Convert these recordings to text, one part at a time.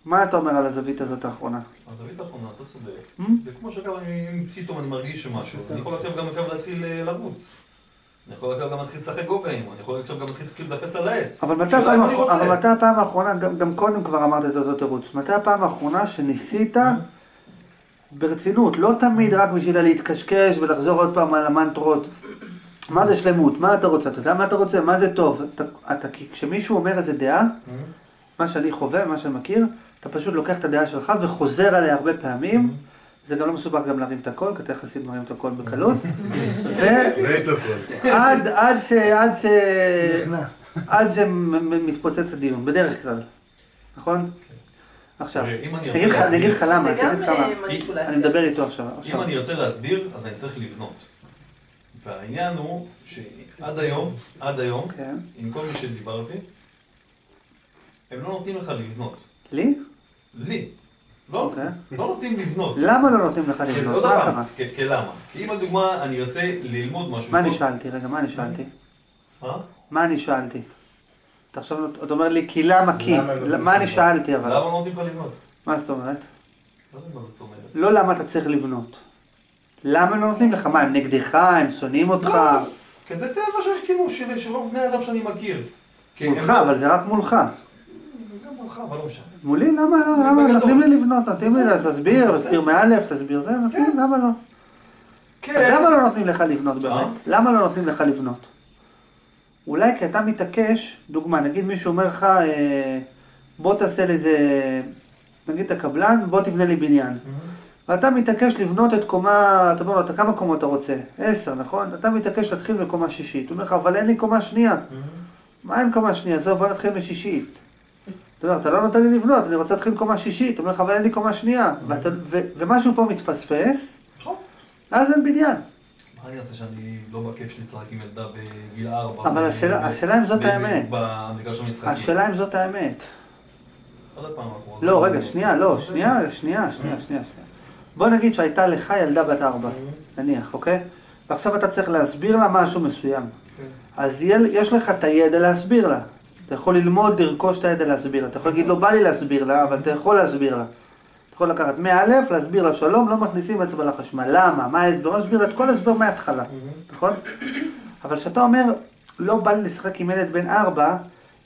מה אתה אומר על הזווית הזאת האחרונה? הזווית האחרונה, אתה צודק. זה כמו שגם אם פתאום אני מרגיש שמשהו, אני יכול עכשיו גם להתחיל לרוץ. אני יכול עכשיו גם להתחיל לשחק גוגאים, אני יכול עכשיו גם להתחיל לדפס על העץ. אבל מתי הפעם האחרונה, גם קודם כבר אמרת את אותו תירוץ, מתי הפעם האחרונה שניסית ברצינות, לא תמיד רק בשביל להתקשקש ולחזור עוד פעם על המנטרות. מה זה שלמות? מה אתה רוצה? אתה יודע מה אתה רוצה? מה זה טוב? כשמישהו אומר איזה דעה, מה שאני חווה, מה שאני מכיר, אתה פשוט לוקח את הדעה שלך וחוזר עליה הרבה פעמים. זה גם לא מסובך גם להרים את הכל, כי אתה יחסית מרים את הכל בקלות. עד שמתפוצץ הדיון, בדרך כלל. נכון? עכשיו, אני אגיד לך למה, אני מדבר איתו עכשיו. אם אני רוצה להסביר, אז אני צריך לבנות. והעניין הוא שעד היום, עם כל מי שדיברתי, הם לא נותנים לך לבנות. לי? לי. לא נותנים לבנות. למה לא נותנים לך לבנות? מה קרה? כלמה? כי אם לדוגמה אני ארצה ללמוד משהו... מה אני שאלתי? רגע, מה אני שאלתי? מה אני שאלתי? אתה עכשיו אומר לי כי למה כי? מה אני שאלתי אבל? למה לא נותנים לך לבנות? מה זאת אומרת? מה זאת אומרת? לא למה אתה צריך לבנות. למה לא נותנים לך? מה, הם נגדך? הם שונאים אותך? לא, כי זה טבע של רוב בני אדם שאני מכיר. מולך, אבל זה רק מולך. גם מולך, אבל לא משנה. מולי? למה לא? למה? נותנים לי לבנות, נותנים לי תסביר מאלף, תסביר זה, נותנים, למה לא? אז למה לא נותנים לך לבנות באמת? למה לא נותנים לך לבנות? אולי כי אתה מתעקש, דוגמה, נגיד מישהו אומר לך, בוא תעשה לזה, נגיד את הקבלן, בוא תבנה לי בניין. ואתה מתעקש לבנות את קומה, אתה אומר לו, כמה קומות אתה רוצה? 10, נכון? אתה מתעקש להתחיל בקומה שישית. הוא אומר לך, אבל אין לי קומה שנייה. מה עם קומה שנייה? זהו, בוא נתחיל בשישית. אתה אומר, אתה לא נותן לי לבנות, אני רוצה להתחיל קומה שישית. הוא אומר לך, אבל אין לי קומה שנייה. ומשהו פה מתפספס, אז אין בניין. מה אני אעשה שאני לא בכיף שלי לשחק עם ילדה בגיל 4? אבל השאלה אם זאת האמת. במגרש המשחקים. השאלה אם זאת האמת. לא, רגע, שנייה. בוא נגיד שהייתה לך ילדה בת 4, נניח, אוקיי? ועכשיו אתה צריך להסביר לה משהו מסוים. אז יש לך את הידע להסביר לה. אתה יכול ללמוד, לרכוש את הידע להסביר לה. אתה יכול להגיד, לא בא לי להסביר לה, אבל אתה יכול להסביר לה. אתה יכול לקחת מאלף, להסביר לה שלום, לא מכניסים אצבע לחשמל. למה? מה ההסבר? להסביר לה את כל הסבר מההתחלה, נכון? אבל כשאתה אומר, לא בא לי לשחק עם ילד בן 4,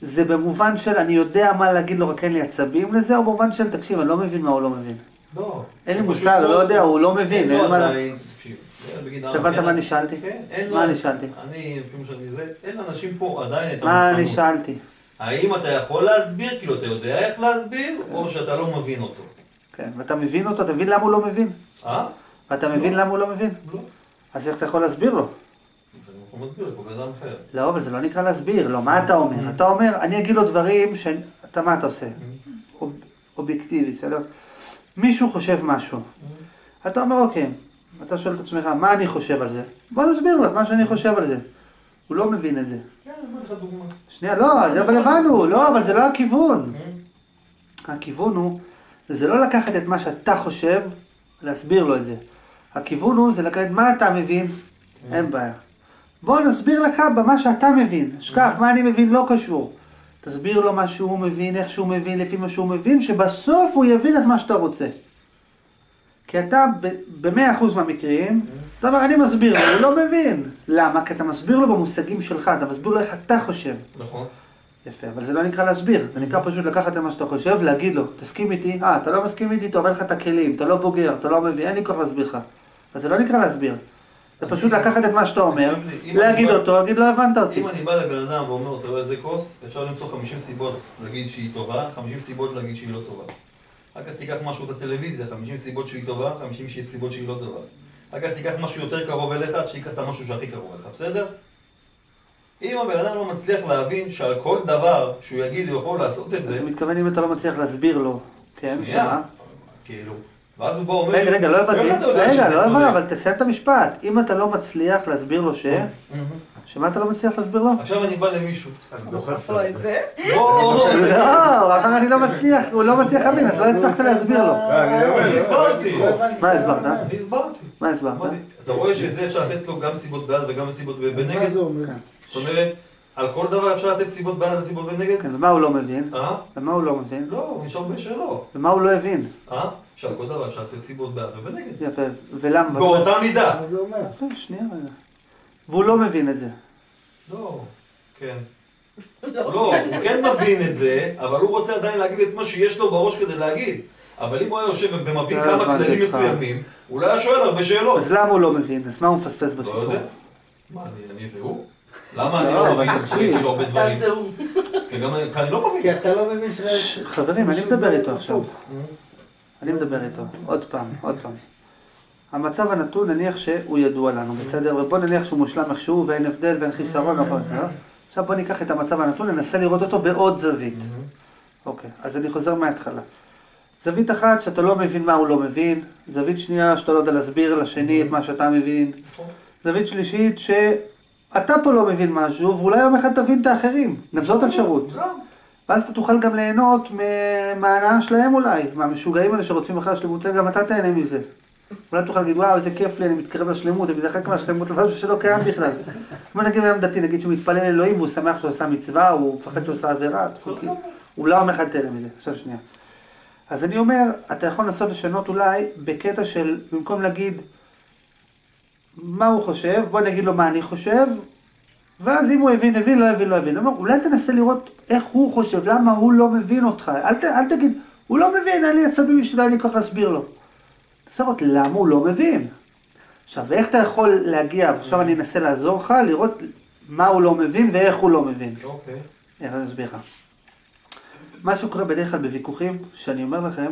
זה במובן של אני יודע מה להגיד לו, רק אין לי עצבים לזה, או במובן של תקשיב, אני לא מבין מה הוא לא מבין. לא. אין לי מושג, לא יודע, הוא לא מבין. אין לו עדיין, אתה הבנת מה אני שאלתי? מה אני שאלתי? אין לאנשים פה עדיין את המוכנות. מה אני שאלתי? האם אתה יכול להסביר, כאילו אתה יודע איך להסביר, או שאתה לא מבין אותו? כן, ואתה מבין אותו, אתה מבין למה הוא לא מבין? ואתה מבין למה הוא לא מבין? לא. אז איך אתה יכול להסביר לו? הוא מסביר לכל אדם אחר. לא, אבל זה לא נקרא להסביר, לא, מה אתה אומר? אתה אומר, אני אגיד לו דברים מה אתה עושה? אובייקטיבי, בסדר? מישהו חושב משהו. אתה אומר, אוקיי, אתה שואל את עצמך, מה אני חושב על זה? בוא נסביר לו את מה שאני חושב על זה. הוא לא מבין את זה. כן, אני אגיד לך דוגמה. שנייה, לא, זה אבל הבנו, לא, אבל זה לא הכיוון. הכיוון הוא, זה לא לקחת את מה שאתה חושב, להסביר לו את זה. הכיוון הוא, זה לקחת מה אתה מבין, אין בעיה. בוא נסביר לך במה שאתה מבין. שכח, מה אני מבין לא קשור. תסביר לו מה שהוא מבין, איך שהוא מבין, לפי מה שהוא מבין, שבסוף הוא יבין את מה שאתה רוצה. כי אתה ב100% מהמקרים, אתה אומר, אני מסביר לו, הוא לא מבין. למה? כי אתה מסביר לו במושגים שלך, אתה מסביר לו איך אתה חושב. נכון. יפה, אבל זה לא נקרא להסביר, זה נקרא פשוט לקחת את מה שאתה חושב, להגיד לו, תסכים איתי, אתה לא מסכים איתי, תאבל לך את הכלים, אתה לא בוגר, אתה לא מבין, אין לי כוח להסביר לך. אז זה לא נקרא להסביר. זה פשוט לקחת את מה שאתה אומר, להגיד אותו, להגיד לא הבנת אותי. אם אני בא לבן אדם ואומר, אתה רואה איזה כוס, אפשר למצוא 50 סיבות להגיד שהיא טובה, 50 סיבות להגיד שהיא לא טובה. אחר כך תיקח משהו בטלוויזיה, 50 סיבות שהיא טובה, 50 סיבות שהיא לא טובה. אחר כך תיקח משהו יותר קרוב אליך, שתיקח את המשהו שהכי קרוב אליך, בסדר? אם הבן אדם לא מצליח להבין שעל כל דבר שהוא יגיד הוא יכול לעשות את זה... אתה מתכוון אם אתה לא מצליח להסביר לו, כן, שמה? כאילו, ואז הוא בא אומר... רגע, לא הבנתי, רגע, לא הבנתי, אבל תסיים את המשפט. אם אתה לא מצליח להסביר לו שמה אתה לא מצליח להסביר לו? עכשיו אני בא למישהו. אני דוחף לו את זה? לא, אבל אני לא מצליח, הוא לא מצליח להבין, אז לא הצלחת להסביר לו. אני הסברתי. מה הסברת? אני הסברתי. מה הסברת? אתה רואה שאת זה אפשר לתת לו גם סיבות בעד וגם סיבות בנגד? זאת אומרת, על כל דבר אפשר לתת סיבות בעד וסיבות ונגד? כן, ומה הוא לא מבין? אה? ומה הוא לא מבין? לא, הוא נשאר בשאלות. ומה הוא לא הבין? שעל כל דבר אפשר לתת סיבות בעד ובנגד. יפה, ולמה? באותה מידה. מה זה אומר? יפה, שנייה רגע. והוא לא מבין את זה. לא, כן. לא, הוא כן מבין את זה, אבל הוא רוצה עדיין להגיד את מה שיש לו בראש כדי להגיד. אבל אם הוא היה יושב ומבין כמה כללים מסוימים, הוא לא היה שואל הרבה שאלות. אז למה הוא לא מבין? אז מה הוא מפספס לא בסיפור? יודע. מה, אני זה הוא? למה אני לא מבין כאילו הרבה דברים? כי אני לא מבין. כי אתה לא מבין חברים, אני מדבר איתו עכשיו. אני מדבר איתו. עוד פעם. המצב הנתון, נניח שהוא ידוע לנו, בסדר? ובוא נניח שהוא מושלם איכשהו ואין הבדל ואין חיסרון, נכון? עכשיו בוא ניקח את המצב הנתון, ננסה לראות אותו בעוד זווית. אוקיי, אז אני חוזר מההתחלה. זווית אחת שאתה לא מבין מה הוא לא מבין, זווית שנייה שאתה לא יודע להסביר לשני את מה שאתה מבין, זווית שלישית שאתה פה לא מבין משהו ואולי יום אחד תבין את האחרים, זאת אפשרות. ואז אתה תוכל גם ליהנות מההנאה שלהם אולי, מהמשוגעים האלה שרוצים אחרי השלמות, גם אתה תהנה מזה. אולי תוכל להגיד, וואו, איזה כיף לי, אני מתקרב לשלמות, אני מתרחק מהשלמות, משהו שלא קיים בכלל. כמו נגיד אדם דתי, נגיד שהוא מתפלל אלוהים והוא שמח שהוא עושה מצווה, הוא מפחד שהוא עושה עבירה, הוא לא אומר לך תהנה מזה. עכשיו שנייה. אז אני אומר, אתה יכול לנסות לשנות אולי בקטע של, במקום להגיד מה הוא חושב, בוא נגיד לו מה אני חושב, ואז אם הוא הבין, לא הבין. אני אומר, אולי תנסה לראות איך הוא חושב, למה הוא לא מבין אותך. אל תגיד, הוא לא מבין, אין לי עצבים בשביל אין לי כוח להסביר לו. תנסה לראות למה הוא לא מבין. עכשיו, איך אתה יכול להגיע, עכשיו אני אנסה לעזור לך, לראות מה הוא לא מבין ואיך הוא לא מבין. אוקיי. איך אני אסביר לך. מה שקורה בדרך כלל בוויכוחים, שאני אומר לכם,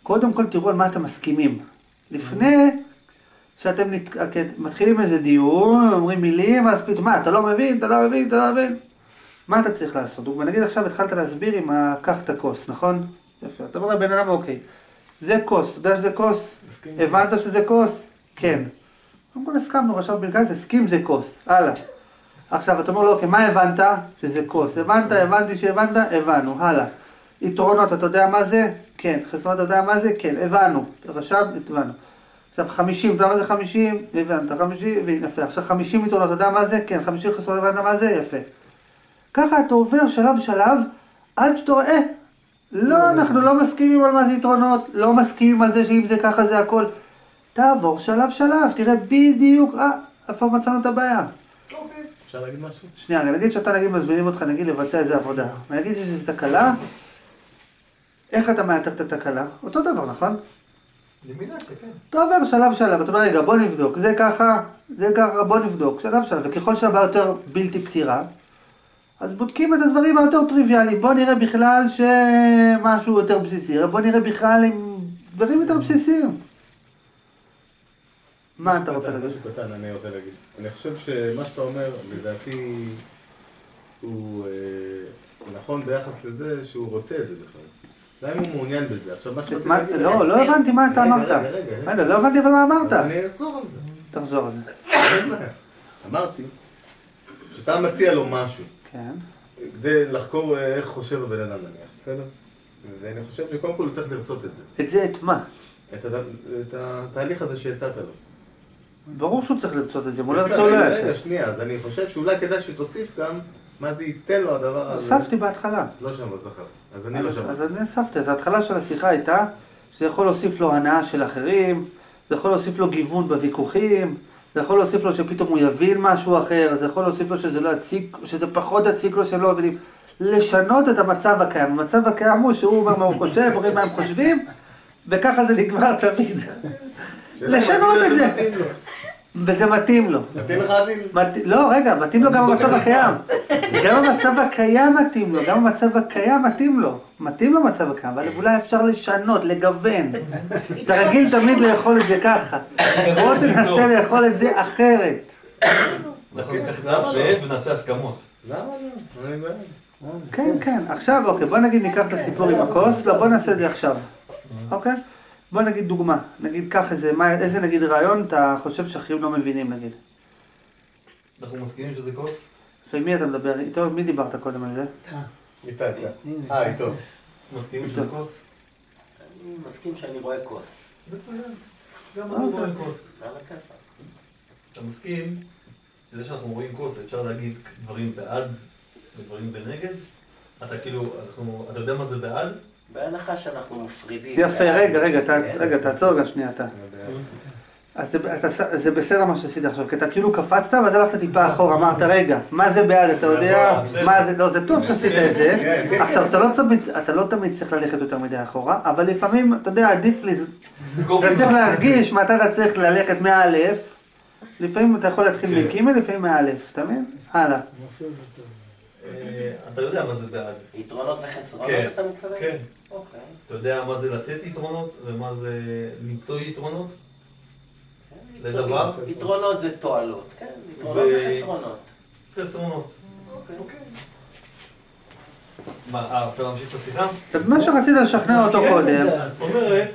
קודם כל תראו על מה אתם מסכימים. לפני שאתם מתחילים איזה דיון, אומרים מילים, אז פתאום, מה, אתה לא מבין? מה אתה צריך לעשות? נגיד עכשיו התחלת להסביר עם קח את הכוס, נכון? יפה, אתה אומר לבן אדם, אוקיי, זה כוס, אתה יודע שזה כוס? הבנת שזה כוס? כן. אמרו, הסכמנו, רשב בלגז, הסכים זה כוס, הלאה. עכשיו, אתה אומר לו, אוקיי, מה הבנת? שזה כוס. הבנתי שהבנת? הבנו, הלאה. יתרונות, אתה יודע מה זה? כן. חסרונות, אתה יודע מה זה? כן, הבנו. רשב, הבנו. עכשיו, 50, אתה יודע מה זה 50? הבנת, 50, יפה. עכשיו, 50 יתרונות, אתה יודע מה זה? כן, 50 חסרונות, הבנת מה זה? יפה. ככה אתה עובר שלב, עד שאתה רואה, לא, אנחנו לא מסכימים על מה זה יתרונות, לא מסכימים על זה שאם זה ככה זה הכל. תעבור שלב, תראה בדיוק, איפה מצאנו את הבעיה. אוקיי. אפשר להגיד משהו? שנייה, נגיד שאתה נגיד מזמינים אותך נגיד לבצע איזה עבודה. נגיד שיש תקלה, איך אתה מאתר את התקלה? אותו דבר, נכון? לימינציה, כן. אתה עובר שלב, אתה אומר רגע בוא נבדוק, זה ככה, בוא נבדוק, שלב, וככל שהבעיה יותר בלתי פתירה, אז בודקים את הדברים היותר טריוויאליים, בוא נראה בכלל שמשהו יותר בסיסי, בוא נראה בכלל עם דברים יותר בסיסיים. מה אתה רוצה להגיד? משהו קטן אני רוצה להגיד. אני חושב שמה שאתה אומר, לדעתי, הוא נכון ביחס לזה שהוא רוצה את זה בכלל. אולי אם הוא מעוניין בזה. עכשיו, מה שרציתי להגיד... לא הבנתי מה אתה אמרת. רגע, לא הבנתי אבל מה אמרת. אני אחזור על זה. תחזור על זה. אמרתי שאתה מציע לו משהו. כן. כדי לחקור איך חושב הבן אדם נניח, בסדר? ואני חושב שקודם כל הוא צריך לרצות את זה. את זה את מה? את התהליך הזה שהצעת לו. ברור שהוא צריך לרצות את זה, הוא לא ירצה או לא יעשה. רגע, שנייה, אז אני חושב שאולי כדאי שתוסיף גם מה זה ייתן לו הדבר הזה. הוספתי בהתחלה. לא שם, זכר. אז אני לא שם. אז אני הוספתי, אז ההתחלה של השיחה הייתה שזה יכול להוסיף לו הנאה של אחרים, זה יכול להוסיף לו גיוון בוויכוחים, זה יכול להוסיף לו שפתאום הוא יבין משהו אחר, זה יכול להוסיף לו שזה לא יציק, שזה פחות יציק לו שלא מבינים. לשנות את המצב הקיים. המצב הקיים הוא שהוא אומר מה הוא חושב, אומרים מה הם חושבים, וככה זה נגמר תמיד. לשנות את זה. וזה מתאים לו. מתאים לך עדין? לא, רגע, מתאים לו גם המצב הקיים. גם המצב הקיים מתאים לו, גם המצב הקיים מתאים לו. מתאים לו מצב הקיים, אבל אולי אפשר לשנות, לגוון. אתה רגיל תמיד לאכול את זה ככה. בוא תנסה לאכול את זה אחרת. אנחנו ניקח דף ועט ונעשה הסכמות. למה לא? אני בעד. כן, כן. עכשיו, אוקיי, בוא נגיד ניקח את הסיפור עם הכוס, לא, בוא נעשה את זה עכשיו. אוקיי? בוא נגיד דוגמה. נגיד קח איזה נגיד רעיון אתה חושב שאחרים לא מבינים נגיד. אנחנו מסכימים שזה כוס? לפעמים מי אתה מדבר? איתו? מי דיברת קודם על זה? איתה. איתו. מסכימים שזה כוס? אני מסכים שאני רואה כוס. זה מצוין. גם אני רואה כוס. על הכיפה. אתה מסכים שזה שאנחנו רואים כוס, אפשר להגיד דברים בעד ודברים בנגד? אתה כאילו, אתה יודע מה זה בעד? בהנחה שאנחנו מפרידים. יפה, רגע, תעצור רגע שנייה אתה. אז זה בסדר מה שעשית עכשיו, כי אתה כאילו קפצת ואז הלכת טיפה אחורה, אמרת רגע, מה זה בעד, אתה יודע, מה זה, לא, זה טוב שעשית את זה, עכשיו אתה לא תמיד צריך ללכת יותר מדי אחורה, אבל לפעמים, אתה יודע, עדיף אתה צריך להרגיש מתי אתה צריך ללכת מא', לפעמים אתה יכול להתחיל מג', לפעמים מא', אתה מבין? הלאה. אתה יודע מה זה בעד. יתרונות וחסרונות אתה מתכוון? כן. אוקיי. אתה יודע מה זה לתת יתרונות ומה זה למצוא יתרונות? לדבר? יתרונות זה תועלות, כן? יתרונות וחסרונות. חסרונות. אוקיי. מה, אתה להמשיך את השיחה? מה שרצית לשכנע אותו קודם. זאת אומרת...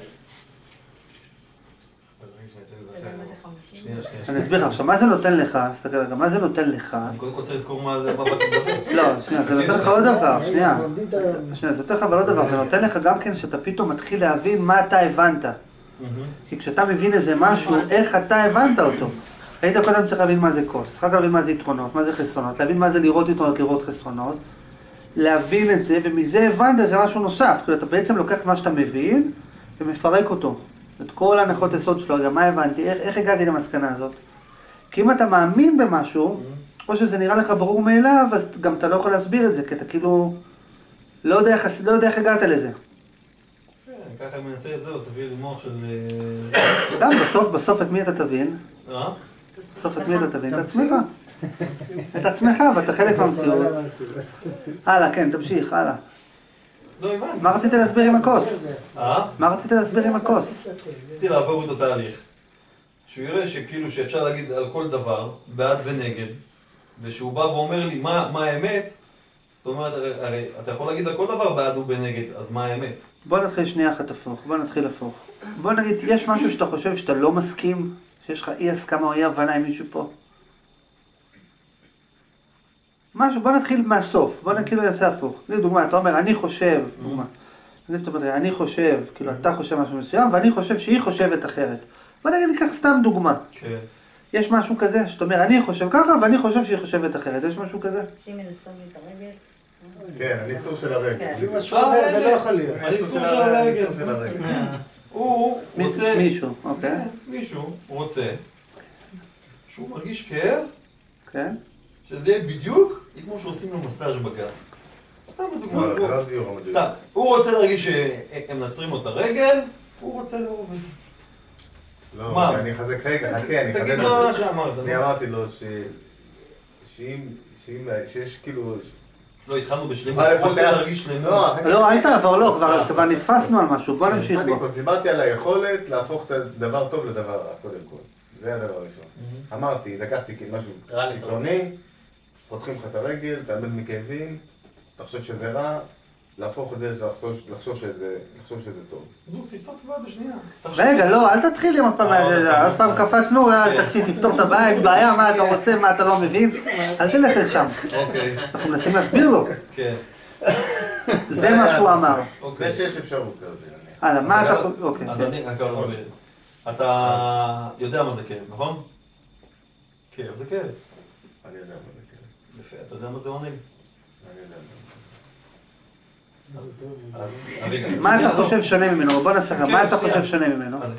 אני אסביר לך, עכשיו מה זה נותן לך, תסתכל רגע, מה זה נותן לך? אני קודם כל רוצה לזכור מה באתי לדבר. לא, שנייה, זה נותן לך עוד דבר, שנייה, זה נותן לך אבל עוד דבר, זה נותן לך גם כן שאתה פתאום מתחיל להבין מה אתה הבנת. כי כשאתה מבין איזה משהו, איך אתה הבנת אותו. היית קודם צריך להבין מה זה כוס, אחר כך להבין מה זה יתרונות, מה זה חסרונות, להבין מה זה לראות יתרונות, לראות חסרונות, להבין את זה, ומזה הבנת זה משהו נוסף, כאילו אתה בעצם לוקח מה שאתה מבין ומפרק אותו. את כל הנחות יסוד שלו, גם מה הבנתי, איך הגעתי למסקנה הזאת? כי אם אתה מאמין במשהו, או שזה נראה לך ברור מאליו, אז גם אתה לא יכול להסביר את זה, כי אתה כאילו לא יודע איך הגעת לזה. ככה אני מנסה את זה, אז תביא לי מוח של... גם בסוף את מי אתה תבין? בסוף את מי אתה תבין? את עצמך. את עצמך, ואתה חלק מהמציאות. הלאה, כן, תמשיך, הלאה. לא הבנתי. מה רצית להסביר עם הכוס? מה רצית להסביר עם הכוס? רציתי לעבור איתו תהליך. שהוא יראה שכאילו שאפשר להגיד על כל דבר, בעד ונגד, ושהוא בא ואומר לי מה האמת, זאת אומרת, הרי אתה יכול להגיד על כל דבר בעד ובנגד, אז מה האמת? בוא נתחיל שנייה אחת הפוך, בוא נתחיל הפוך. בוא נגיד, יש משהו שאתה חושב שאתה לא מסכים, שיש לך אי הסכמה או אי הבנה עם מישהו פה? משהו, בוא נתחיל מהסוף, בוא נתחיל לעשות הפוך. דוגמה, אתה אומר, אני חושב, דוגמה. אני חושב, כאילו אתה חושב משהו מסוים, ואני חושב שהיא חושבת אחרת. בוא נגיד, ניקח סתם דוגמה. כן. יש משהו כזה, שאתה אומר, אני חושב ככה, ואני חושב שהיא חושבת אחרת. יש משהו כזה? אם מנסים לי את הרגל. כן, הניסור של הרגל. זה לא יכול להיות. הניסור של הרגל. הוא רוצה... מישהו, אוקיי. מישהו רוצה שהוא מרגיש כאב, כן. שזה יהיה בדיוק כמו שעושים לו מסאז' בגב. סתם בדוגמה. סתם. הוא רוצה להרגיש שהם נסרים לו את הרגל, הוא רוצה לאהוב את זה. לא, אני אחזק רגע, חכה, אני אחדד את זה. תגיד מה שאמרת. אני אמרתי לו שיש כאילו... לא, התחלנו בשלמות, הוא רוצה להרגיש שלמות. לא, אל תעבור, לא, כבר נתפסנו על משהו, בוא נמשיך בו. דיברתי על היכולת להפוך את הדבר טוב לדבר רע, קודם כל. זה הדבר הראשון. אמרתי, לקחתי משהו קיצוני, פותחים לך את הרגל, תאבד מכאבים, אתה חושב שזה רע, להפוך את זה, לחשוב שזה טוב. נו, תפתור את הבעיה בשנייה. רגע, לא, אל תתחיל עם עוד פעם קפצנו, תקשיב, תפתור את הבעיה, מה אתה רוצה, מה אתה לא מבין, אל תלך לשם. אוקיי. אנחנו מנסים להסביר לו. כן. זה מה שהוא אמר. זה שיש אפשרות כזה. הלאה, מה אתה... אוקיי. אז אני רק אומר, אתה יודע מה זה כאב, נכון? כאב זה כאב. אני יודע מה זה כאב. יפה, אתה יודע מה זה עונג? אני יודע מה זה. מה אתה חושב שונה ממנו? בוא נעשה לך, מה אתה חושב שונה ממנו? אז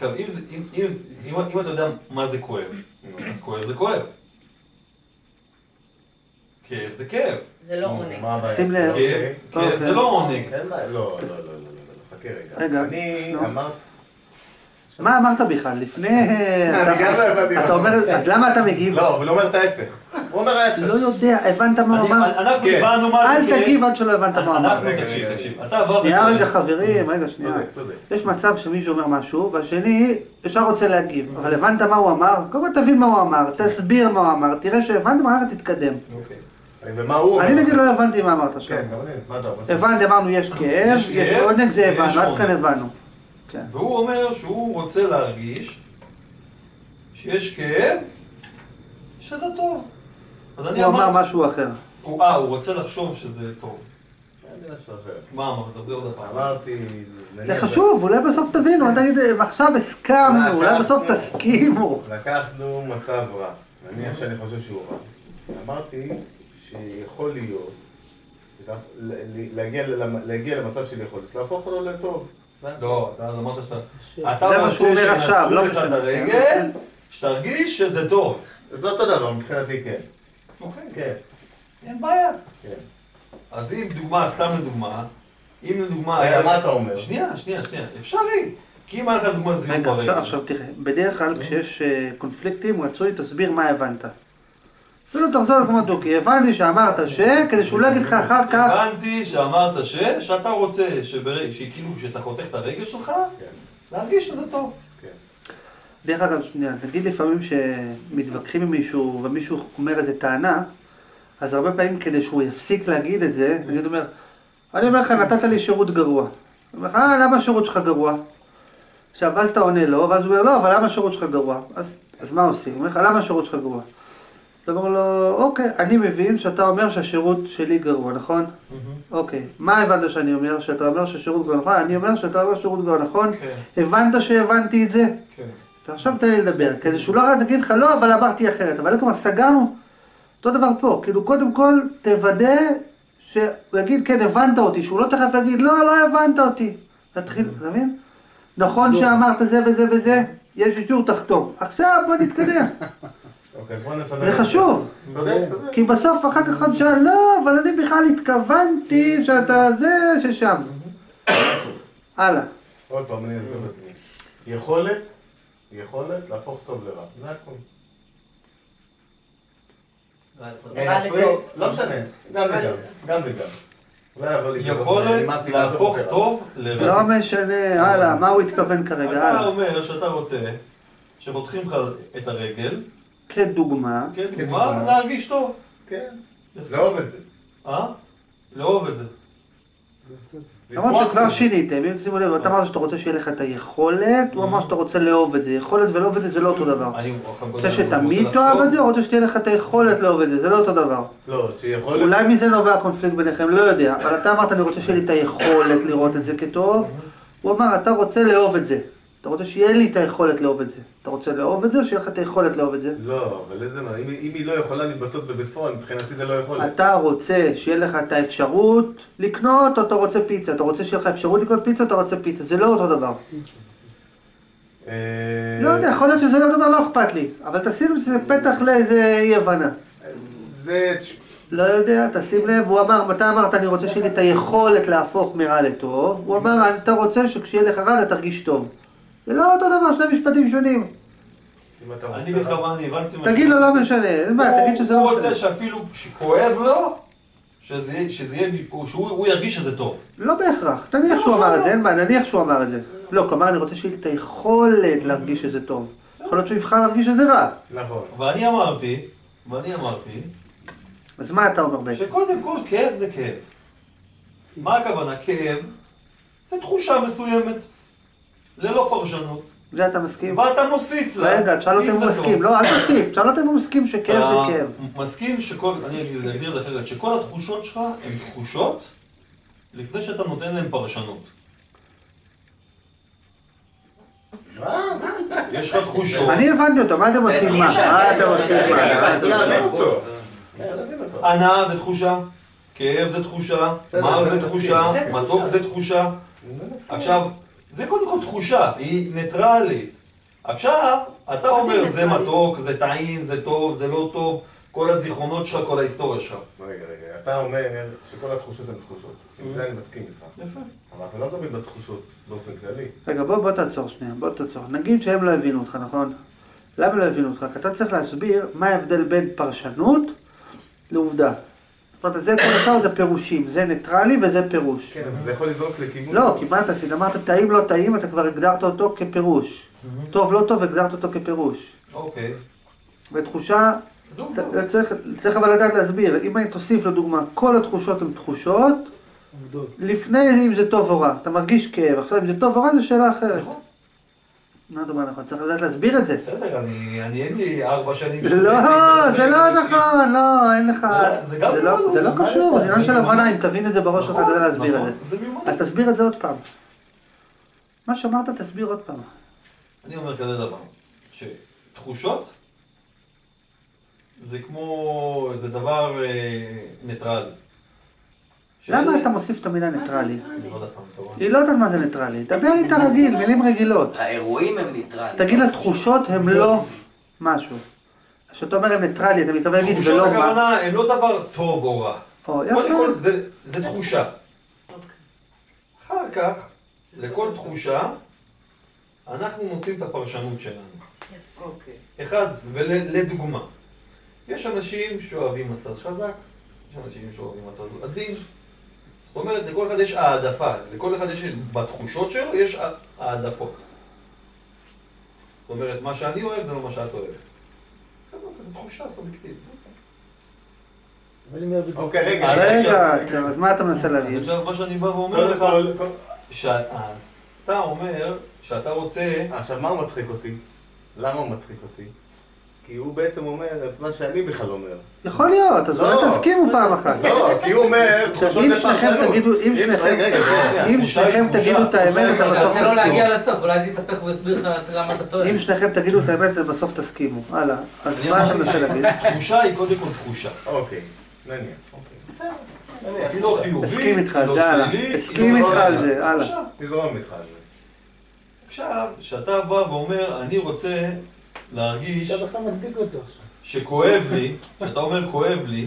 אם אתה יודע מה זה כואב, אז כואב זה כואב. כאב זה כאב. זה לא עונג. שים לב. כאב זה לא עונג. לא, חכה רגע. אני אמרתי... מה אמרת בכלל? לפני... אני גם לא הבנתי. אתה אומר, אז למה אתה מגיב? לא, אבל הוא אומר את ההפך. הוא אומר ההפך. לא יודע, הבנת מה הוא אמר? אנחנו הבנו מה זה כאב. אל תגיב עד שלא הבנת מה הוא אמר. תקשיב. שנייה רגע חברים, רגע שנייה. צודק. יש מצב שמישהו אומר משהו, והשני ישר רוצה להגיב. אבל הבנת מה הוא אמר? קודם כל תבין מה הוא אמר, תסביר מה הוא אמר, תראה שהבנת מה הוא אמר, תתקדם. ומה הוא? אני נגיד לא הבנתי מה אמרת עכשיו. כן, גם אני. מה אתה אומר? הבנתי, אמרנו יש כאב, יש עונג, זה הבנו, עד כאן הבנו. והוא אומר שהוא רוצה להרגיש שיש כאב, שזה טוב. הוא אמר משהו אחר. הוא רוצה לחשוב שזה טוב. אני משהו אחר. מה אמרת? תחזיר עוד הפעם. אמרתי... זה חשוב, אולי בסוף תבינו, עכשיו הסכמנו, אולי בסוף תסכימו. לקחנו מצב רע. נניח שאני חושב שהוא רע. אמרתי שיכול להיות, להגיע למצב של יכולת, להפוך אותו לטוב. לא, אתה אמרת שאתה... זה מה שהוא אומר עכשיו, לא משנה. הרגל, שתרגיש שזה טוב. זה אותו דבר, מבחינתי כן. אוקיי. כן. אין בעיה. כן. אז אם דוגמה, סתם לדוגמה, אם לדוגמה... מה אתה אומר? שנייה. אפשרי. כי אם היה לך דוגמה זיהום ברגל... רגע, עכשיו תראה. בדרך כלל כשיש קונפליקטים, רצוי תסביר מה הבנת. אפילו תחזור כמו דוקי, הבנתי שאמרת כדי שהוא לא יגיד לך אחר כך... הבנתי שאמרת שאתה רוצה שכאילו כשאתה חותך את הרגל שלך, להרגיש שזה טוב. דרך אגב, שנייה, נגיד לפעמים שמתווכחים עם מישהו ומישהו אומר איזה טענה, אז הרבה פעמים כדי שהוא יפסיק להגיד את זה, נגיד אומר, אני אומר לך, נתת לי שירות גרוע. אני אומר לך, למה השירות שלך גרוע? עכשיו, אז אתה עונה לו, ואז הוא אומר, לא, אבל למה השירות שלך גרוע? אז מה עושים? הוא אומר לך, למה השירות שלך גרוע? אתה אומר לו, אוקיי, אני מבין שאתה אומר שהשירות שלי גרוע, נכון? אוקיי, מה הבנת שאני אומר? שאתה אומר שהשירות גרוע, נכון? אני אומר שאתה אומר שהשירות גרוע, נכון? הבנת שהבנתי את זה? כן. ועכשיו תן לי לדבר, כדי שהוא לא רץ להגיד לך, לא, אבל אמרתי אחרת, אבל כמה סגרנו, אותו דבר פה, כאילו קודם כל תוודא שהוא יגיד, כן, הבנת אותי, שהוא לא תכף יגיד, לא הבנת אותי. תתחיל, אתה מבין? נכון שאמרת זה וזה וזה, יש אישור תחתום. עכשיו בוא נתקדם. זה חשוב, כי בסוף אחר כך עוד שעה, לא, אבל אני בכלל התכוונתי שאתה זה ששם. הלאה. עוד פעם, אני אסביר את עצמי. יכולת להפוך טוב לרע, זה הכל. לא משנה, גם וגם. יכולת להפוך טוב לרע. לא משנה, הלאה, מה הוא התכוון כרגע, אתה אומר שאתה רוצה שפותחים לך את הרגל, כדוגמה, להרגיש טוב. כן, לאהוב את זה. לאהוב את זה. למרות שכבר שיניתם, אם תשימו לב, אתה אמרת שאתה רוצה שיהיה לך את היכולת, הוא אמר שאתה רוצה לאהוב את זה, יכולת ולאהוב את זה זה לא אותו דבר. רוצה שתמיד תאהב את זה, או רוצה שתהיה לך את היכולת לאהוב את זה, זה לא אותו דבר. לא, שיכולת... אולי מזה נובע הקונפליקט ביניכם, לא יודע, אבל אתה אמרת אני רוצה שיהיה לי את היכולת לראות את זה כטוב, הוא אמר אתה רוצה לאהוב את זה, אתה רוצה שיהיה לי את היכולת לאהוב את זה, אתה רוצה לאהוב את זה או שיהיה לך את היכולת לאהוב את זה? לא, אבל איזה מה, אם היא לא יכולה להתבטא בבפועל, מבחינתי זה לא יכולת. אתה רוצה שיהיה לך את האפשרות לקנות או אתה רוצה פיצה, אתה רוצה שיהיה לך אפשרות לקנות פיצה או אתה רוצה פיצה, זה לא אותו דבר. לא יודע, יכול להיות שזה לא דבר, לא אכפת לי, אבל תשים שזה פתח לאיזה אי הבנה. זה... לא יודע, תשים לב, הוא אמר, אתה אמרת אני רוצה שיהיה לי את היכולת להפוך מרע לטוב, הוא אמר אתה רוצה שכשיהיה לך רע אתה תרגיש טוב. זה לא אותו דבר, שני משפטים שונים. אני אגיד לך מה אני הבנתי... תגיד לו לא משנה, תגיד שזה לא משנה. הוא רוצה שאפילו שכואב לו, שהוא ירגיש שזה טוב. לא בהכרח, נניח שהוא אמר את זה, אין מה, נניח שהוא אמר את זה. לא, כלומר אני רוצה שיהיה לי את היכולת להרגיש שזה טוב. יכול להיות שהוא יבחר להרגיש שזה רע. נכון. ואני אמרתי, אז מה אתה אומר בעצם? שקודם כל כאב זה כאב. מה הכוונה? כאב זה תחושה מסוימת, ללא פרשנות. זה אתה מסכים? ואתה מוסיף לה. רגע, תשאל אותם הוא מסכים. לא, אל תוסיף. תשאל אותם הוא מסכים שכאב זה כאב. מסכים שכל, אני אגדיר את זה אחרת, שכל התחושות שלך הן תחושות לפני שאתה נותן להן פרשנות. יש לך תחושות. אני הבנתי אותו, מה אתם עושים מה? מה אתם עושים מה? הנאה זה תחושה, כאב זה תחושה, מר זה תחושה, מתוק זה תחושה. עכשיו, זה קודם כל תחושה, היא ניטרלית. עכשיו, אתה אומר זה מתוק, זה טעים, זה טוב, זה לא טוב, כל הזיכרונות שלך, כל ההיסטוריה שלך. רגע, אתה אומר שכל התחושות הן תחושות. עם זה אני מסכים איתך. יפה. אבל אנחנו לא מדברים בתחושות באופן כללי. רגע, בוא תעצור שנייה, בוא תעצור. נגיד שהם לא הבינו אותך, נכון? למה לא הבינו אותך? כי אתה צריך להסביר מה ההבדל בין פרשנות לעובדה. זאת אומרת, זה כל השאר זה פירושים, זה ניטרלי וזה פירוש. כן, אבל זה יכול לזרוק לכיוון. לא, כי מה אתה עשית? אמרת טעים לא טעים, אתה כבר הגדרת אותו כפירוש. טוב לא טוב, הגדרת אותו כפירוש. אוקיי. ותחושה, צריך אבל לדעת להסביר, אם אני תוסיף לדוגמה, כל התחושות הן תחושות, לפני אם זה טוב או רע. אתה מרגיש כאב, עכשיו אם זה טוב או רע זה שאלה אחרת. מה אתה אומר נכון? צריך לדעת להסביר את זה. בסדר, אני אין לי 4 שנים... לא, זה לא נכון, לא, אין לך... זה לא קשור, זה עניין של הבנה, אם תבין את זה בראש שלך, אתה יודע להסביר את זה. אז תסביר את זה עוד פעם. מה שאמרת, תסביר עוד פעם. אני אומר כזה דבר, שתחושות זה כמו, זה דבר ניטרלי. למה אתה מוסיף את המילה ניטרלי? אני לא יודעת פעם, אתה רואה. היא לא יודעת מה זה ניטרלי. דבר איתה רגיל, מילים רגילות. האירועים הם ניטרליים. תגיד לתחושות הם לא משהו. כשאתה אומר הם ניטרלי, אתה מתכוון להגיד תחושות ולא מה. הכוונה הם לא דבר טוב או רע. יפה. קודם כל זה תחושה. אחר כך, לכל תחושה, אנחנו נותנים את הפרשנות שלנו. אחד, ולדוגמה, יש אנשים שאוהבים מסז' חזק, יש אנשים שאוהבים מסז' עדין. זאת אומרת, לכל אחד יש העדפה, לכל אחד יש, בתחושות שלו יש העדפות. זאת אומרת, מה שאני אוהב זה לא מה שאת אוהבת. זו תחושה סובייקטיבית. אוקיי, רגע, אז מה אתה מנסה להגיד? עכשיו, מה שאני בא ואומר לך, שאתה אומר שאתה רוצה... עכשיו, מה הוא מצחיק אותי? למה הוא מצחיק אותי? כי הוא בעצם אומר את מה שאני בכלל אומר. יכול להיות, אז אולי תסכימו פעם אחת. לא, כי הוא אומר, תחושות זה פרשנות. אם שניכם תגידו את האמת, אתה בסוף תסכימו. לא להגיע תסכימו. לסוף, אולי זה יתהפך ויסביר לך למה אתה טועה. אם שניכם תגידו את האמת, בסוף תסכימו. הלאה. אז מה אתה מנסה להגיד? תחושה היא קודם כל תחושה. אוקיי, נניח. היא לא חיובית, הסכים איתך על היא זה, לא הלאה. שלילית, הסכים היא לא איתך על רעה. זה, הלאה. תחושה. נזרום איתך על זה. עכשיו, כשאתה בא ואומר, אני רוצה להרגיש אתה בכלל מצדיק אותו עכשיו. שכואב לי, כשאתה אומר כואב לי,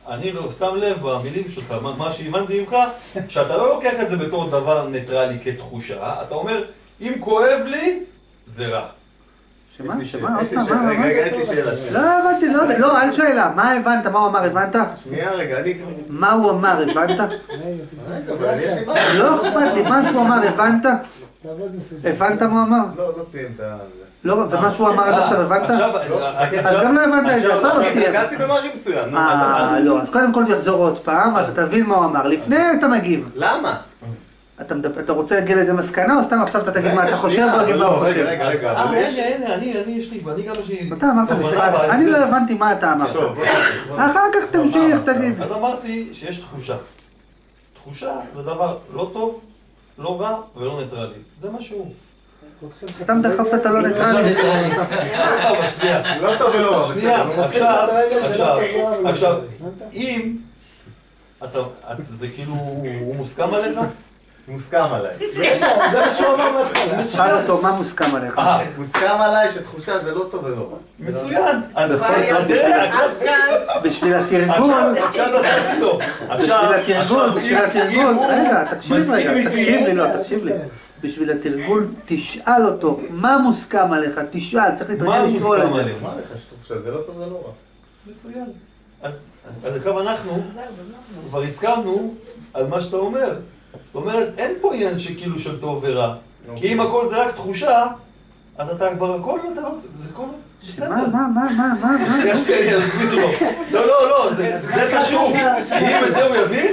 אני שם לב במילים שלך, מה שהבנתי ממך, שאתה לא לוקח את זה בתור דבר ניטרלי כתחושה, אתה אומר, אם כואב לי, זה רע. שמה? שמה? עוד פעם, מה? רגע, יש לי שאלה. לא הבנתי, לא, אל שאלה. מה הבנת? מה הוא אמר? הבנת? שנייה רגע, אני... מה הוא אמר? הבנת? רגע, אבל יש לי בעיה. לא אכפת לי, מה שהוא אמר? הבנת? תעבוד בסדר. הבנת מה הוא אמר? לא סיים את ה... לא, ומה שהוא אמר עד עכשיו הבנת? אז גם לא הבנת את זה, אתה לא סיים. התרגזתי במשהו מסוים. לא, אז קודם כל תחזור עוד פעם, אתה תבין מה הוא אמר. לפני אתה מגיב. למה? אתה רוצה להגיע לאיזה מסקנה, או סתם עכשיו אתה תגיד מה אתה חושב, או להגיד מה הוא חושב? רגע, אבל יש... הנה, אני יש לי, ואני גם יש לי... אתה אמרת משפט, אני לא הבנתי מה אתה אמרת. טוב, בוא אחר כך תמשיך, תגיד. אז אמרתי שיש תחושה. תחושה זה דבר לא טוב, לא רע ולא ניטרלי. זה מה שהוא. סתם דחפת את הלא ניטרלי. לא טוב ולא רע, שנייה, בסדר. עכשיו, אם זה כאילו, הוא מוסכם עליך? מוסכם עליי. זה מה שהוא אמר מההתחלה. שאל אותו מה מוסכם עליך. מוסכם עליי שתחושה זה לא טוב ולא רע. מצוין. אז בשביל התרגול, רגע, תקשיב לי. בשביל התרגול תשאל אותו, מה מוסכם עליך? תשאל, צריך להתרגל לשאול את זה. מה לך שתחושה זה לא טוב ולא רע? מצוין. אז אגב אנחנו כבר הסכמנו על מה שאתה אומר. זאת אומרת, אין פה עניין שכאילו של טוב ורע. כי אם הכל זה רק תחושה, אז אתה כבר הכל, זה הכל בסדר. מה? יש לי, אסביר לו. לא, זה חשוב. אם את זה הוא יבין,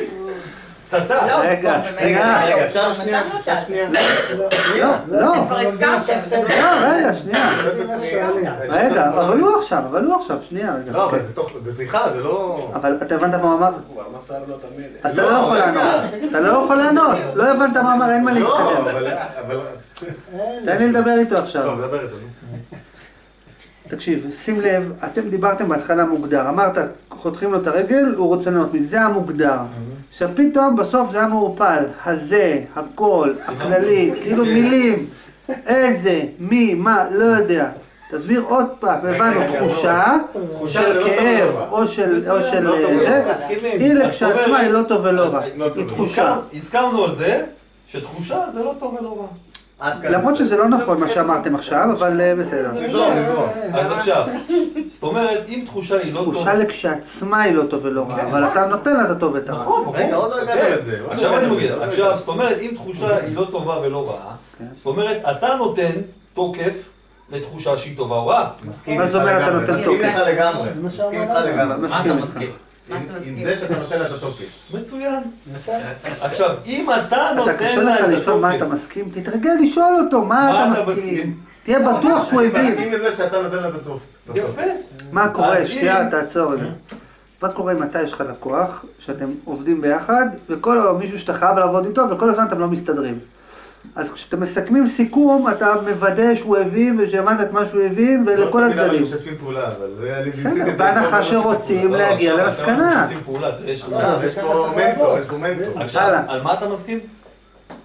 פצצה. רגע, שנייה. אפשר שנייה? לא. כבר הסכמתם. רגע, שנייה. רגע, אבל הוא עכשיו, שנייה. לא, אבל זה שיחה, זה לא... אבל אתה הבנת מה הוא אמר? הוא מסר לו את המלך. אז אתה לא יכול לענות. לא הבנת מה הוא אמר, אין מה להתקדם. אבל... תן לי לדבר איתו עכשיו. טוב, דבר איתו. תקשיב, שים לב, אתם דיברתם בהתחלה מוגדר. אמרת, חותכים לו את הרגל, הוא רוצה לענות מזה המוגדר. עכשיו פתאום בסוף זה היה מעורפל. הזה, הכל, הכללי, כאילו מילים. איזה, מי, מה, לא יודע. תסביר עוד פעם, הבנו תחושה של כאב או של זה, היא לכשעצמה היא לא טוב ולא רע, היא תחושה. הסכמנו על זה שתחושה זה לא טוב ולא רע. למרות שזה לא נכון מה שאמרתם עכשיו, אבל בסדר. נזרום. אז עכשיו, זאת אומרת, אם תחושה היא לא טוב... תחושה לכשעצמה היא לא טוב ולא רע, אבל אתה נותן לה את הטוב ואת הרע. נכון. רגע, עוד לא הגענו לזה. עכשיו אני מגיד, עכשיו, זאת אומרת, אם תחושה היא לא טובה ולא רעה, זאת אומרת, אתה נותן תוקף לתחושה שהיא טובה או רעה. מסכים מה זאת אומרת אתה נותן מסכים איתך תוקף? לגמרי. מסכים איתך לגמרי. מה אתה מסכים? עם זה שאתה נותן לה את התוקף. מצוין. עכשיו, אם אתה אתה נותן קשה לה לך את לשאול מה אתה התוקף, מסכים, תתרגל לשאול אותו מה אתה מסכים. תהיה בטוח שהוא אני הבין. מסכים לזה שאתה נותן לה את התוקף. יפה. מה קורה? אז שנייה, תעצור רגע. מה קורה אם אתה יש לך לקוח, שאתם עובדים ביחד, וכל מישהו שאתה חייב לעבוד איתו, וכל הזמן אתם לא מסתדרים. אז כשאתם מסכמים סיכום, אתה מוודא שהוא הבין ושהבנת את מה שהוא הבין ולכל הצדדים. לא תמיד משתפים פעולה, אבל בסדר, בהנחה שרוצים להגיע למסקנה. יש פה מנטור. עכשיו, על מה אתה מסכים?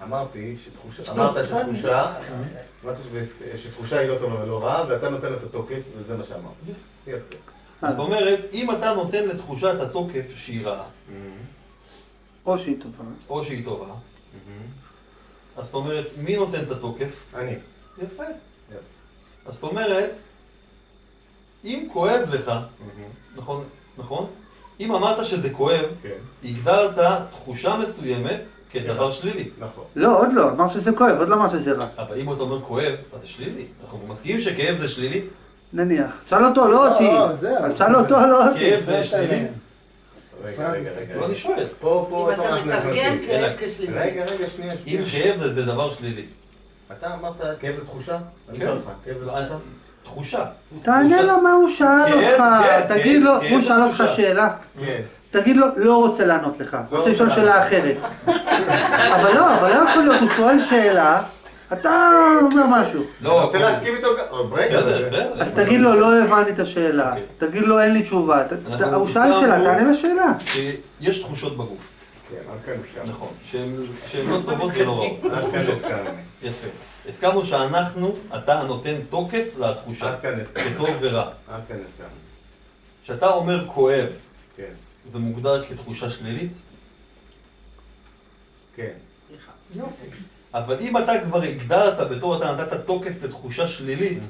אמרת שתחושה היא לא טובה ולא רעה, ואתה נותן את התוקף, וזה מה שאמרת. יפה. זאת אומרת, אם אתה נותן לתחושה את התוקף שהיא רעה, או שהיא טובה. או שהיא טובה, אז זאת אומרת, מי נותן את התוקף? אני. יפה. אז זאת אומרת, אם כואב לך, נכון? אם אמרת שזה כואב, הגדרת תחושה מסוימת כדבר שלילי. נכון. לא, עוד לא, אמר שזה כואב, עוד לא אמר שזה רע. אבל אם אתה אומר כואב, אז זה שלילי. אנחנו מסכימים שכאב זה שלילי? נניח. תשאל אותו, לא אותי. תשאל אותו, לא אותי. כאב זה שלילי? רגע. לא, אני שואל. פה אם אתה מתרגם כאב כשלילי. רגע, שנייה. אם כאב זה דבר שלילי. אתה אמרת, כאב זה תחושה? כן. כאב זה תחושה? תחושה. תענה לו מה הוא שאל אותך. תגיד לו, הוא שאל אותך שאלה. כן. תגיד לו, לא רוצה לענות לך. רוצה לשאול שאלה אחרת. אבל לא יכול להיות, הוא שואל שאלה, אתה אומר משהו. אני רוצה להסכים איתו גם. אז תגיד לו, לא הבנתי את השאלה. תגיד לו, אין לי תשובה. הוא שאל שאלה, תענה לשאלה. יש תחושות בגוף. כן, עד כאן הסכמנו. נכון. שהן לא טובות ולא רעות. עד כאן הסכמנו. יפה. הסכמנו שאנחנו, אתה נותן תוקף לתחושה. עד כאן הסכמנו. כטוב ורע. עד כאן הסכמנו. כשאתה אומר כואב, כן. זה מוגדר כתחושה שלילית? כן. יופי. אבל אם אתה כבר הגדרת בתור אתה נתת תוקף לתחושה שלילית,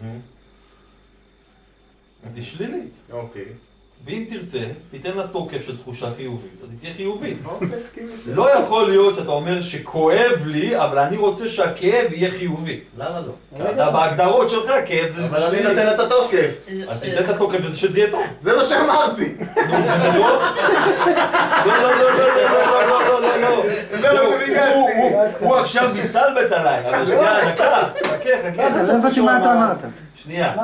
אז היא שלילית. אוקיי. ואם תרצה, תיתן לה תוקף של תחושה חיובית, אז היא תהיה חיובית. מסכים איתו. לא יכול להיות שאתה אומר שכואב לי, אבל אני רוצה שהכאב יהיה חיובי. למה לא? כי אתה בהגדרות שלך, כאב זה אבל אני שלילי. נותן את התוקף. אז תיתן את התוקף וזה שזה יהיה טוב. זה מה שאמרתי. נו, וזה טוב? לא. זה מה שביקשתי. הוא עכשיו מסתלבט עליי, אבל שנייה, דקה. חכה. אז לא הבנתי מה אתה אמרת. שנייה.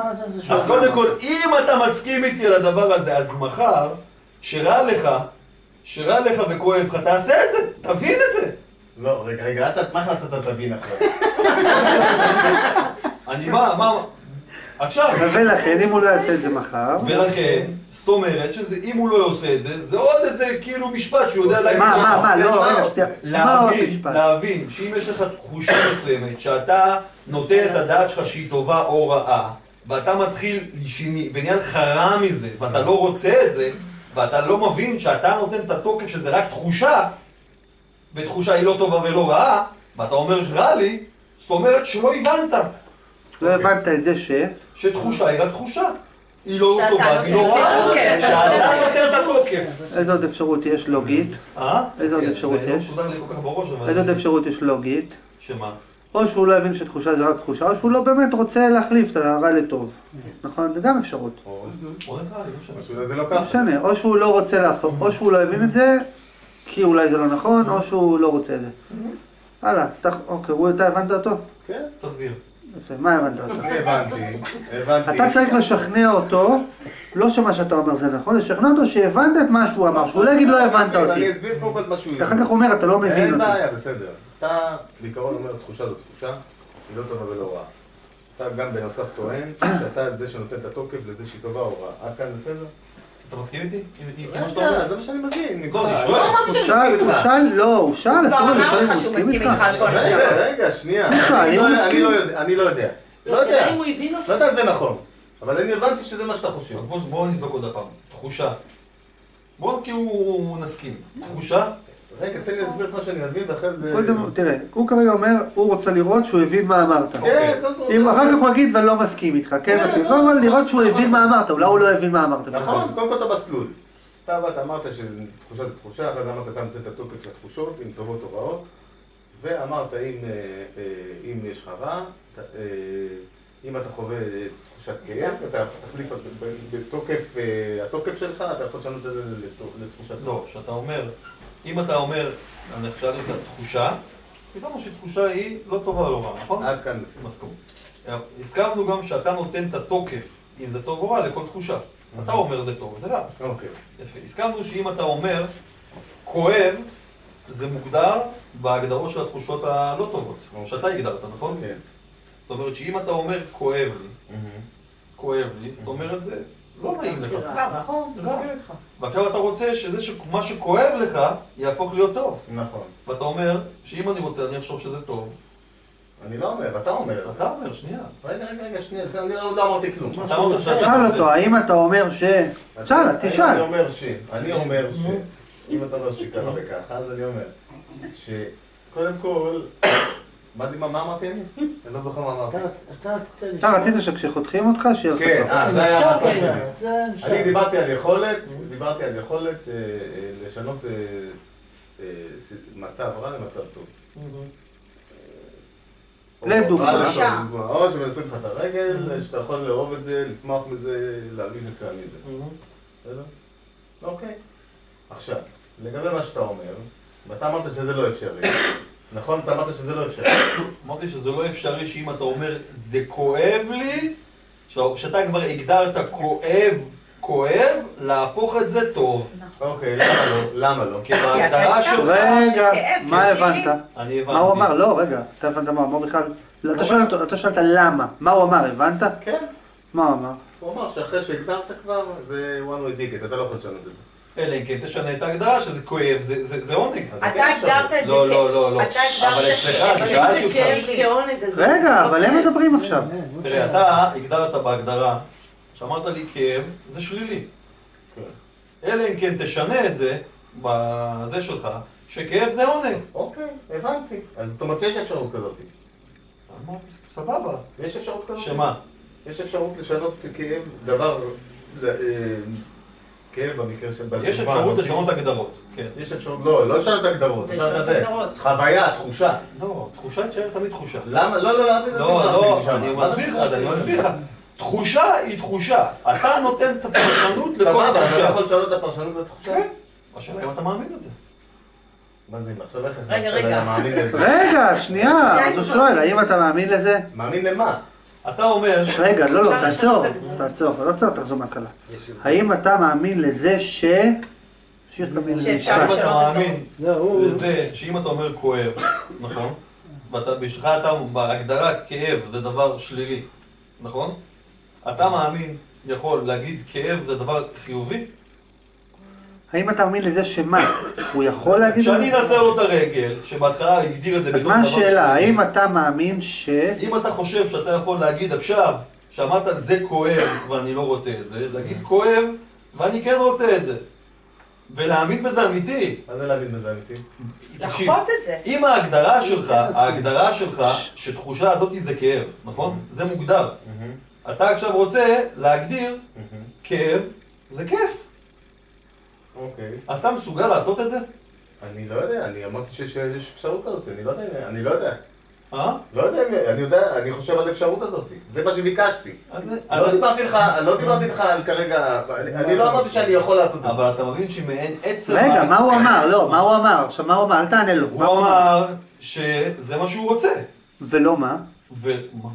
אז קודם כל, אם אתה מסכים איתי על הדבר הזה, אז מחר, שרע לך וכואב לך, תעשה את זה, תבין את זה. לא, רגע, מה הכנסת תבין עכשיו? מה? עכשיו. ולכן, אם הוא לא יעשה את זה מחר... ולכן, זאת אומרת שאם הוא לא עושה את זה, זה עוד איזה כאילו משפט שהוא יודע להגיד... מה, לא, רגע, שתהיה... להבין שאם יש לך תחושה מסוימת שאתה נותן את הדעת שלך שהיא טובה או רעה, ואתה מתחיל ונהיה לך רע מזה, ואתה לא רוצה את זה, ואתה לא מבין שאתה נותן את התוקף שזה רק תחושה, ותחושה היא לא טובה ולא רעה, ואתה אומר רע לי, זאת אומרת שלא הבנת. לא הבנת את זה שתחושה היא רק תחושה. היא לא טובה, היא לא רעה. שאתה נותן את התוקף. איזו עוד אפשרות יש לוגית? איזו עוד אפשרות יש? זה לא סודר לי כל כך בראש, אבל... איזו עוד אפשרות יש לוגית? שמה? או שהוא לא הבין שתחושה זה רק תחושה, או שהוא לא באמת רוצה להחליף את הרע לטוב. נכון? זה גם אפשרות. או נקרא לי, זה לא לא ככה. משנה, או שהוא לא רוצה להפוך, או שהוא לא הבין את זה, כי אולי זה לא נכון, או שהוא לא רוצה את זה. הלאה, אוקיי, אתה הבנת אותו? כן. תסביר. יפה, מה הבנת אותו? אני הבנתי. אתה צריך לשכנע אותו, לא שמה שאתה אומר זה נכון, לשכנע אותו שהבנת את מה שהוא אמר, שהוא לא יגיד לא הבנת אותי. אני אסביר פה את מה שהוא... אחר כך הוא אומר, אתה לא מבין אין אותי. בעיה, בסדר. אתה בעיקרון אומר, תחושה זו תחושה, היא לא טובה ולא רעה. אתה גם בנוסף טוען, שאתה זה שנותן את התוקף לזה שהיא טובה או רעה. עד כאן בסדר? אתה מסכים איתי? רגע, זה מה שאני מבין. לא, אני לא אמרתי שאני מסכים איתך. הוא שאל, אסור לו לשאול אם הוא מסכים איתך. רגע, שנייה. אני לא יודע. לא לא יודע. אם הוא הבין אותך. לא יודע אם זה נכון. אבל אני הבנתי שזה מה שאתה חושב. אז בואו נבדוק עוד הפעם. תחושה. בואו כאילו נסכים. תחושה? רגע, תן לי להסביר את מה שאני מבין ואחרי זה... קודם, תראה, הוא כרגע אומר, הוא רוצה לראות שהוא הבין מה אמרת. כן, אם אחר כך הוא יגיד ולא מסכים איתך, כן מסכים. קודם כל לראות שהוא הבין מה אמרת, אולי הוא לא הבין מה אמרת. נכון, קודם כל אתה בסלול. אתה אמרת שתחושה זה תחושה, אחרי זה אמרת אתה נותן את התוקף לתחושות, אם טובות או רעות, ואמרת אם יש לך רע, אם אתה חווה תחושת כאב, אתה תחליף התוקף שלך, אתה יכול לשנות את זה לתחושת... לא, שאתה אומר, אם אתה אומר, אני עכשיו את התחושה, פתאום שתחושה היא לא טובה או לא רעה, נכון? עד כאן מסכים. הסכמנו גם שאתה נותן את התוקף, אם זה טוב או רע, לכל תחושה. אתה אומר זה טוב, זה רע. אוקיי. יפה. הסכמנו שאם אתה אומר, כואב, זה מוגדר בהגדרות של התחושות הלא טובות, שאתה הגדרת, נכון? כן. זאת אומרת שאם אתה אומר כואב לי, זאת אומרת זה לא נעים לך. נכון, זה מסכים איתך. ועכשיו אתה רוצה שמה שכואב לך יהפוך להיות טוב. נכון. ואתה אומר שאם אני רוצה אני אחשוב שזה טוב. אני לא אומר, אתה אומר. אתה אומר, שנייה. רגע, שנייה, אני לא אמרתי כלום. תשאל אותו, האם אתה אומר ש... תשאל. אני אומר ש... אם אתה אומר שככה וככה, אז אני אומר שקודם כל... מה אמרתי אני? אני לא זוכר מה אמרתי. אתה רצית שכשחותכים אותך שיהיה לך טוב. כן, זה היה המצב שלי. אני דיברתי על יכולת לשנות מצב רע למצב טוב. לדוגמה. או שמנסים לך את הרגל, שאתה יכול לאהוב את זה, לשמוח מזה, להרגיש מצוין מזה. בסדר? אוקיי. עכשיו, לגבי מה שאתה אומר, ואתה אמרת שזה לא אפשרי. נכון? אתה אמרת שזה לא אפשרי. אמרתי שזה לא אפשרי שאם אתה אומר זה כואב לי, שאתה כבר הגדרת כואב, להפוך את זה טוב. אוקיי, למה לא? כי בהגדרה שלך... רגע, מה הבנת? אני הבנתי. מה הוא אמר? לא, רגע, אתה הבנת מה הוא אמר בכלל? אתה שאלת למה, מה הוא אמר, הבנת? כן. מה הוא אמר? הוא אמר שאחרי שהגדרת כבר, זה one way ticket, אתה לא יכול לשנות את זה. אלא אם כן תשנה את ההגדרה שזה כואב, זה עונג. אתה הגדרת את זה לא. אבל אצלך, שאלתי אותך. כעונג הזה. רגע, אבל הם מדברים עכשיו. תראה, אתה הגדרת בהגדרה, שאמרת לי כאב, זה שלילי. אלא אם כן תשנה את זה, בזה שלך, שכאב זה עונג. אוקיי, הבנתי. אז זאת אומרת שיש אפשרות כזאת. סבבה. יש אפשרות כזאת? שמה? יש אפשרות לשנות כאב, דבר... כאב במקרה של... יש אפשרות לשנות הגדרות, כן. יש אפשרות, לא לשנות הגדרות, חוויה, תחושה. לא, תחושה תשאר תמיד תחושה. למה? לא, אני מסביר לך. תחושה היא תחושה. אתה נותן את הפרשנות לכל תחושה. תחושה. אתה יכול לשנות את הפרשנות לתחושה? כן. השאלה אם אתה מאמין לזה. מה זה? עכשיו איך רגע. מאמין לזה? רגע, שנייה, אז הוא שואל, האם אתה מאמין לזה? מאמין למה? אתה אומר... רגע, לא, תעצור, לא צריך לחזור מההתחלה. האם אתה מאמין לזה ש... שיר תמיד למשפט. האם אתה מאמין לזה שאם אתה אומר כואב, נכון? ובשבילך אתה בהגדרת כאב זה דבר שלילי, נכון? אתה מאמין, יכול להגיד כאב זה דבר חיובי? האם אתה מאמין לזה שמה? הוא יכול להגיד... שאני אנסה לו את הרגל, שבהתחלה הגדיר את זה אז מה השאלה? האם אתה מאמין ש... אם אתה חושב שאתה יכול להגיד עכשיו, שאמרת זה כואב ואני לא רוצה את זה, להגיד כואב ואני כן רוצה את זה. ולהאמין בזה אמיתי. מה זה להאמין בזה אמיתי? לחוות את זה. אם ההגדרה שלך שתחושה הזאת זה כאב, נכון? זה מוגדר. אתה עכשיו רוצה להגדיר כאב, זה כיף. אוקיי. אתה מסוגל לעשות את זה? אני לא יודע, אני אמרתי שיש אפשרות כזאת, אני לא יודע. לא יודע, אני חושב על האפשרות הזאת. זה מה שביקשתי. לא דיברתי איתך על כרגע, אני לא אמרתי שאני יכול לעשות את זה. אבל אתה מבין שמעין עצם... רגע, מה הוא אמר? לא, מה הוא אמר? עכשיו, מה הוא אמר? אל תענה לו. הוא אמר שזה מה שהוא רוצה. ולא מה?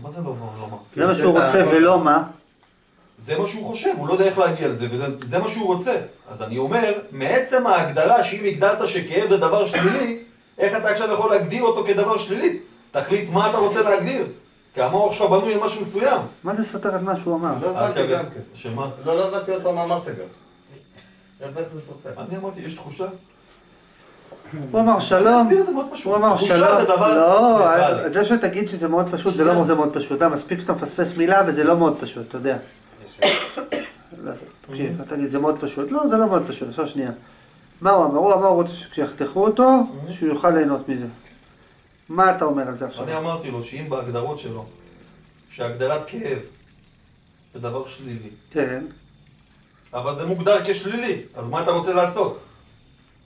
מה זה לא מה? זה מה שהוא רוצה ולא מה? זה מה שהוא חושב, הוא לא יודע איך להגיע לזה, וזה מה שהוא רוצה. אז אני אומר, מעצם ההגדרה שאם הגדרת שכאב זה דבר שלילי, איך אתה עכשיו יכול להגדיר אותו כדבר שלילי? תחליט מה אתה רוצה להגדיר. כי המוח שלך בנוי על משהו מסוים. מה זה סותר את מה שהוא אמר? לא הבנתי גם כן. שמה? לא הבנתי עוד פעם מה אמרת גם. איך זה סותר? אני אמרתי, יש תחושה. הוא אמר שלום, הוא אמר שלום, לא, זה שתגיד שזה מאוד פשוט, זה לא מאוד פשוט, מספיק שאתה מפספס מילה וזה לא מאוד פשוט, אתה יודע. תקשיב, אתה תגיד, זה מאוד פשוט, לא, זה לא מאוד פשוט, עכשיו שנייה. מה הוא אמר? הוא אמר, הוא רוצה שכשיחתכו אותו, שהוא יוכל ליהנות מזה. מה אתה אומר על זה עכשיו? אני אמרתי לו שאם בהגדרות שלו, שהגדרת כאב זה דבר שלילי. כן. אבל זה מוגדר כשלילי, אז מה אתה רוצה לעשות?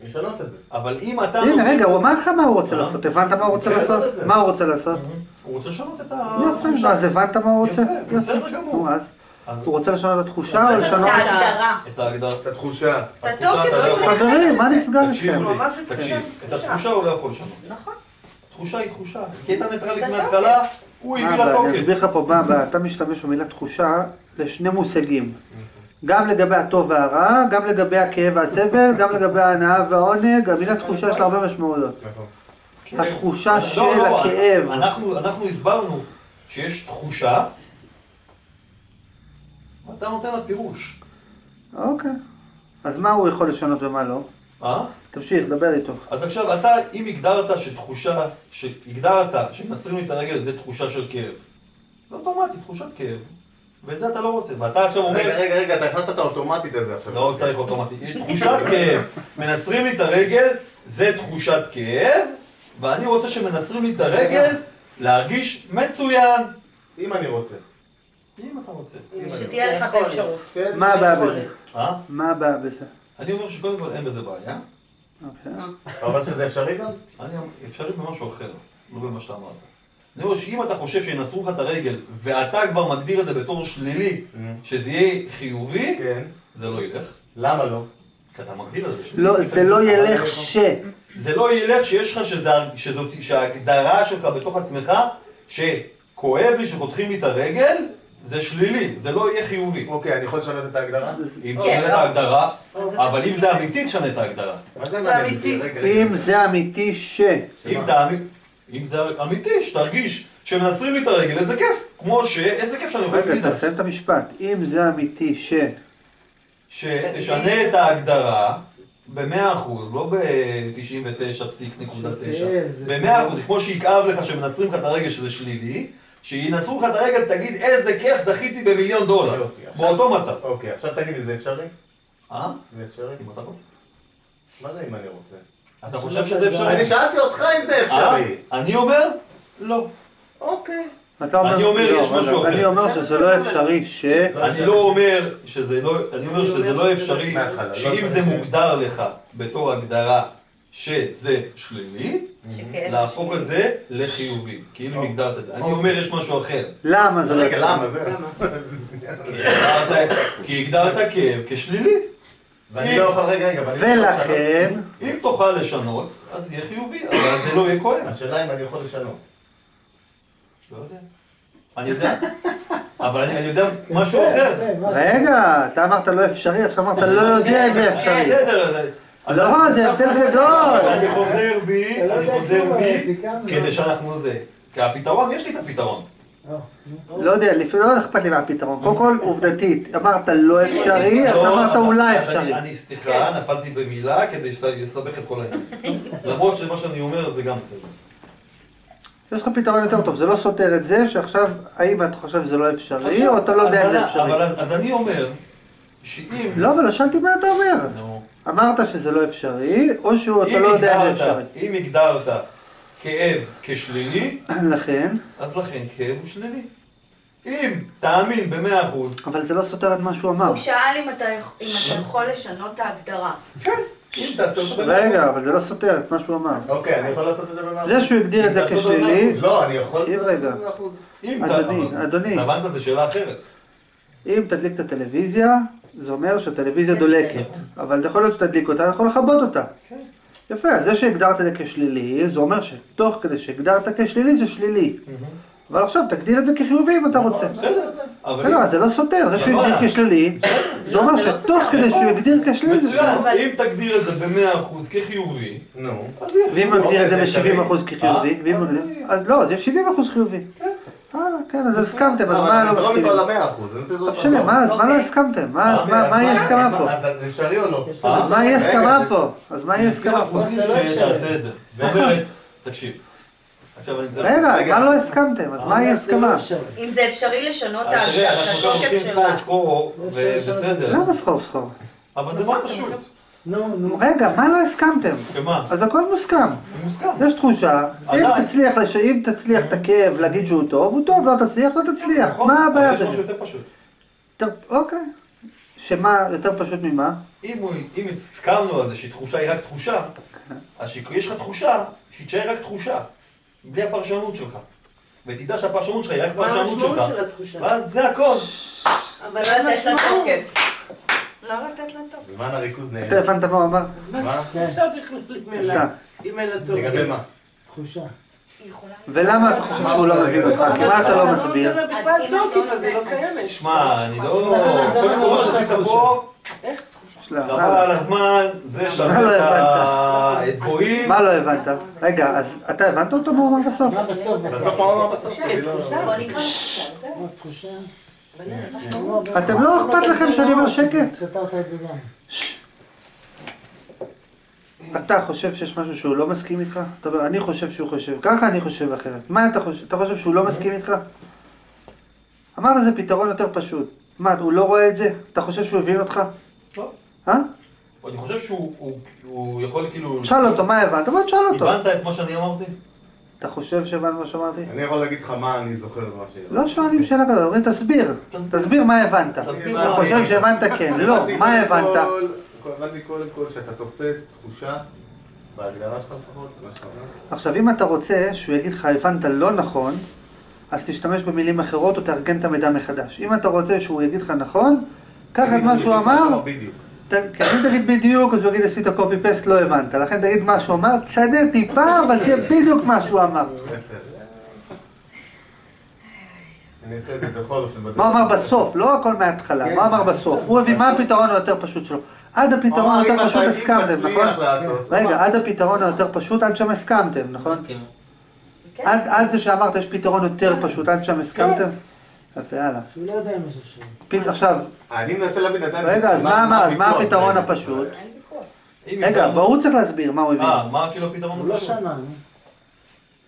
לשנות את זה. אבל אם אתה... הנה, רגע, הוא אמר לך מה הוא רוצה לעשות, הבנת מה הוא רוצה לעשות? מה הוא רוצה לעשות? הוא רוצה לשנות את ה... יפה, אז הבנת מה הוא רוצה? יפה, בסדר גמור. אז הוא רוצה לשנות את התחושה או לשנות את ההגדרה? את התחושה. חברים, מה נסגר איתכם? תקשיב, את התחושה הוא לא יכול לשנות. נכון. תחושה היא תחושה. כי הייתה ניטרלית מההתחלה, הוא הביא לתוקף. אני אסביר לך פה, אתה משתמש במילה תחושה לשני מושגים. גם לגבי הטוב והרע, גם לגבי הכאב והסבל, גם לגבי ההנאה והעונג, המילה תחושה יש לה הרבה משמעויות. נכון. התחושה של הכאב. אנחנו הסברנו שיש תחושה, ואתה נותן לה פירוש. אוקיי. אז מה הוא יכול לשנות ומה לא? תמשיך, דבר איתו. אז עכשיו, אתה, אם הגדרת שמנסרים לי את הרגל זה תחושה של כאב, זה אוטומטי, תחושת כאב, ואת זה אתה לא רוצה, ואתה עכשיו אומר... רגע, אתה הכנסת את האוטומטית הזה עכשיו. לא צריך אוטומטי, תחושת כאב, מנסרים לי את הרגל, זה תחושת כאב, ואני רוצה שמנסרים לי את הרגל להרגיש מצוין. אם אני רוצה. אם אתה רוצה. שתהיה לך את האפשרות. מה הבעיה בזה? מה הבעיה בזה? אני אומר שקודם כל אין בזה בעיה. אתה אומר שזה אפשרי גם? אפשרי במשהו אחר, לא במה שאתה אמרת. אני אומר שאם אתה חושב שינסרו לך את הרגל, ואתה כבר מגדיר את זה בתור שלילי, שזה יהיה חיובי, זה לא ילך. למה לא? כי אתה מגדיר את זה שלילי. לא, זה לא ילך זה לא ילך שיש לך שההגדרה שלך בתוך עצמך, שכואב לי שחותכים לי את הרגל, זה שלילי, זה לא יהיה חיובי. אוקיי, אני יכול לשנות את ההגדרה? אם תשנה את ההגדרה, אבל אם זה אמיתי, תשנה את ההגדרה. זה אמיתי. אם זה אמיתי אם זה אמיתי, שתרגיש שמנסרים לי את הרגל, איזה כיף. כמו איזה כיף שאני יכול להגיד. רגע, תסיים את המשפט. אם זה אמיתי שתשנה את ההגדרה ב-100%, לא ב-99.9, ב-100%, כמו שיכאב לך שמנסרים לך את הרגל שזה שלילי, שינסרו לך את הרגל, תגיד איזה כיף, זכיתי ב$1,000,000. באותו מצב. אוקיי, עכשיו תגיד לי, זה אפשרי? זה אפשרי? אם אתה רוצה. מה זה אם אני רוצה? אתה חושב שזה אפשרי? אני שאלתי אותך אם זה אפשרי. אני אומר, לא. אוקיי. אני אומר, יש משהו אחר. אני אומר שזה לא אפשרי אני לא אומר שזה לא אפשרי, שאם זה מוגדר לך בתור הגדרה שזה שלילי, להפוך את זה לחיובי, כאילו הגדרת את זה. אני אומר, יש משהו אחר. למה זה לא אפשרי? למה זה? כי הגדרת כאב כשלילי. ואני לא אוכל רגע. ולכן... אם תוכל לשנות, אז יהיה חיובי, אבל זה לא יהיה כואב. השאלה אם אני יכול לשנות. לא יודע. אני יודע. אבל אני יודע משהו אחר. רגע, אתה אמרת לא אפשרי, עכשיו אמרת לא יודע אם זה אפשרי. בסדר. לא, זה הבדל גדול. אני חוזר בי, כדי שאנחנו זה. כי הפתרון, יש לי את הפתרון. לא יודע, לפעמים לא אכפת לי מהפתרון. קודם כל, עובדתית, אמרת לא אפשרי, עכשיו אמרת אולי אפשרי. אני סליחה, נפלתי במילה כדי לסבך את כל העניין. למרות שמה שאני אומר זה גם בסדר. יש לך פתרון יותר טוב, זה לא סותר את זה שעכשיו, האם אתה חושב שזה לא אפשרי, או אתה לא יודע אם זה אפשרי. אז אני אומר, שאם... לא, אבל לא שאלתי מה אתה אומר. אמרת שזה לא אפשרי, או שאתה לא יודע אם זה אפשרי. אם הגדרת כאב כשלילי, לכן כאב הוא שלילי. אם תאמין ב100%... אבל זה לא סותר את מה שהוא אמר. הוא שאל אם אתה יכול לשנות את ההגדרה. כן. אם תעשה אותו רגע, אבל זה לא סותר את מה שהוא אמר. אוקיי, אני יכול לעשות את זה ב100%. זה שהוא הגדיר את זה כשלילי... לא, אני יכול... רגע. אדוני. הבנת, זו שאלה אחרת. אם תדליק את הטלוויזיה, זה אומר שהטלוויזיה דולקת. אבל יכול להיות שתדליק אותה, אתה יכול לכבות אותה. יפה, אז זה שהגדרת את זה כשלילי, זה אומר שתוך כדי שהגדרת כשלילי זה שלילי. אבל עכשיו תגדיר את זה כחיובי אם אתה רוצה. לא, זה לא סותר, זה שהוא הגדיר כשלילי, זה אומר שתוך כדי שהוא הגדיר כשלילי זה שלילי. אם תגדיר את זה ב100% כחיובי, אז יהיה ואם מגדיר את זה ב70% כחיובי, לא, זה 70% חיובי. כן, אז הסכמתם, אז מה לא מסכימים? נזרום איתו על 100%. משנה, אז מה לא הסכמתם? מה יהיה הסכמה פה? אז זה אפשרי או לא? אז מה יהיה הסכמה פה? אז מה יהיה הסכמה פה? שתעשה את זה. זאת אומרת, תקשיב. רגע, מה לא הסכמתם? אז מה יהיה הסכמה? אם זה אפשרי לשנות את התוקף שלה. סחור ובסדר. למה סחור? אבל זה מאוד פשוט. רגע, מה לא הסכמתם? שמה? אז הכל מוסכם. מוסכם. יש תחושה, אם תצליח את הכאב להגיד שהוא טוב, הוא טוב, לא תצליח, לא תצליח. מה הבעיה בזה? יש משהו יותר פשוט. אוקיי. שמה, יותר פשוט ממה? אם הסכמנו על זה שתחושה היא רק תחושה, אז שיש לך תחושה, שתשאר רק תחושה. בלי הפרשנות שלך. ותדע שהפרשנות שלך היא רק פרשנות שלך. ואז זה הכל. אבל לא לתת לה תוקף. לא לתת לה תוקף. זמן הריכוז נהנה. אתה הבנת מה הוא אמר? מה? מה? אם אין לה תוקף. לגבי מה? תחושה. ולמה אתה חושב שהוא לא מבין אותך? כי מה אתה לא מסביר? בכלל תוקף, אז זה לא קיימת. שמע, אני לא... קודם כל מה שעשית פה, חבל על הזמן, זה שווה את בואי. מה לא הבנת? רגע, אז אתה הבנת אותו מה הוא אמר בסוף? מה בסוף? בסוף מה הוא אמר בסוף? בוא נקרא עכשיו, מה התחושה? אתם לא אכפת לכם שאני אומר שקט? כתבת את זה גם. אתה חושב שיש משהו שהוא לא מסכים איתך? אתה אומר, אני חושב שהוא חושב, ככה אני חושב אחרת. מה אתה חושב? אתה חושב שהוא לא מסכים איתך? אמרת זה פתרון יותר פשוט. מה, הוא לא רואה את זה? אתה חושב שהוא הבין אותך? לא. אה? אני חושב שהוא יכול כאילו... תשאל אותו, מה הבנת? בוא תשאל אותו. הבנת את מה שאני אמרתי? אתה חושב שהבנת מה שאמרתי? אני יכול להגיד לך מה אני זוכר ומה שהבנתי. לא שואלים שאלה כזאת, אומרים תסביר. תסביר מה הבנת. אתה חושב שהבנת כן, לא, מה הבנת? הבנתי קודם כל שאתה תופס תחושה, בהגדרה שלך לפחות, מה שאתה אומר. עכשיו, אם אתה רוצה שהוא יגיד לך, הבנת לא נכון, אז תשתמש במילים אחרות או תארגן את המידע מחדש. אם אתה רוצה שהוא יגיד לך נכון, קח את מה שהוא אמר, אם תגיד בדיוק, אז הוא יגיד עשית קופי פסט, לא הבנת. לכן תגיד מה שהוא אמר, תשנה טיפה, אבל שיהיה בדיוק מה שהוא אמר. אני אעשה את זה בכל אופן. מה הוא אמר בסוף? לא הכל מההתחלה, מה אמר בסוף? הוא הביא מה הפתרון היותר פשוט שלו. עד הפתרון היותר פשוט הסכמתם, נכון? רגע, עד הפתרון היותר פשוט, עד שם הסכמתם, נכון? עד זה שאמרת יש פתרון יותר פשוט, עד שם הסכמתם? יפה, יאללה. שהוא לא יודע אם יש אפשרות. עכשיו, אני מנסה להבין עדיין... רגע, אז מה הפתרון הפשוט? רגע, הוא צריך להסביר מה הוא הבין. מה כאילו הפתרון הוא לא הפשוט? שנה, נו.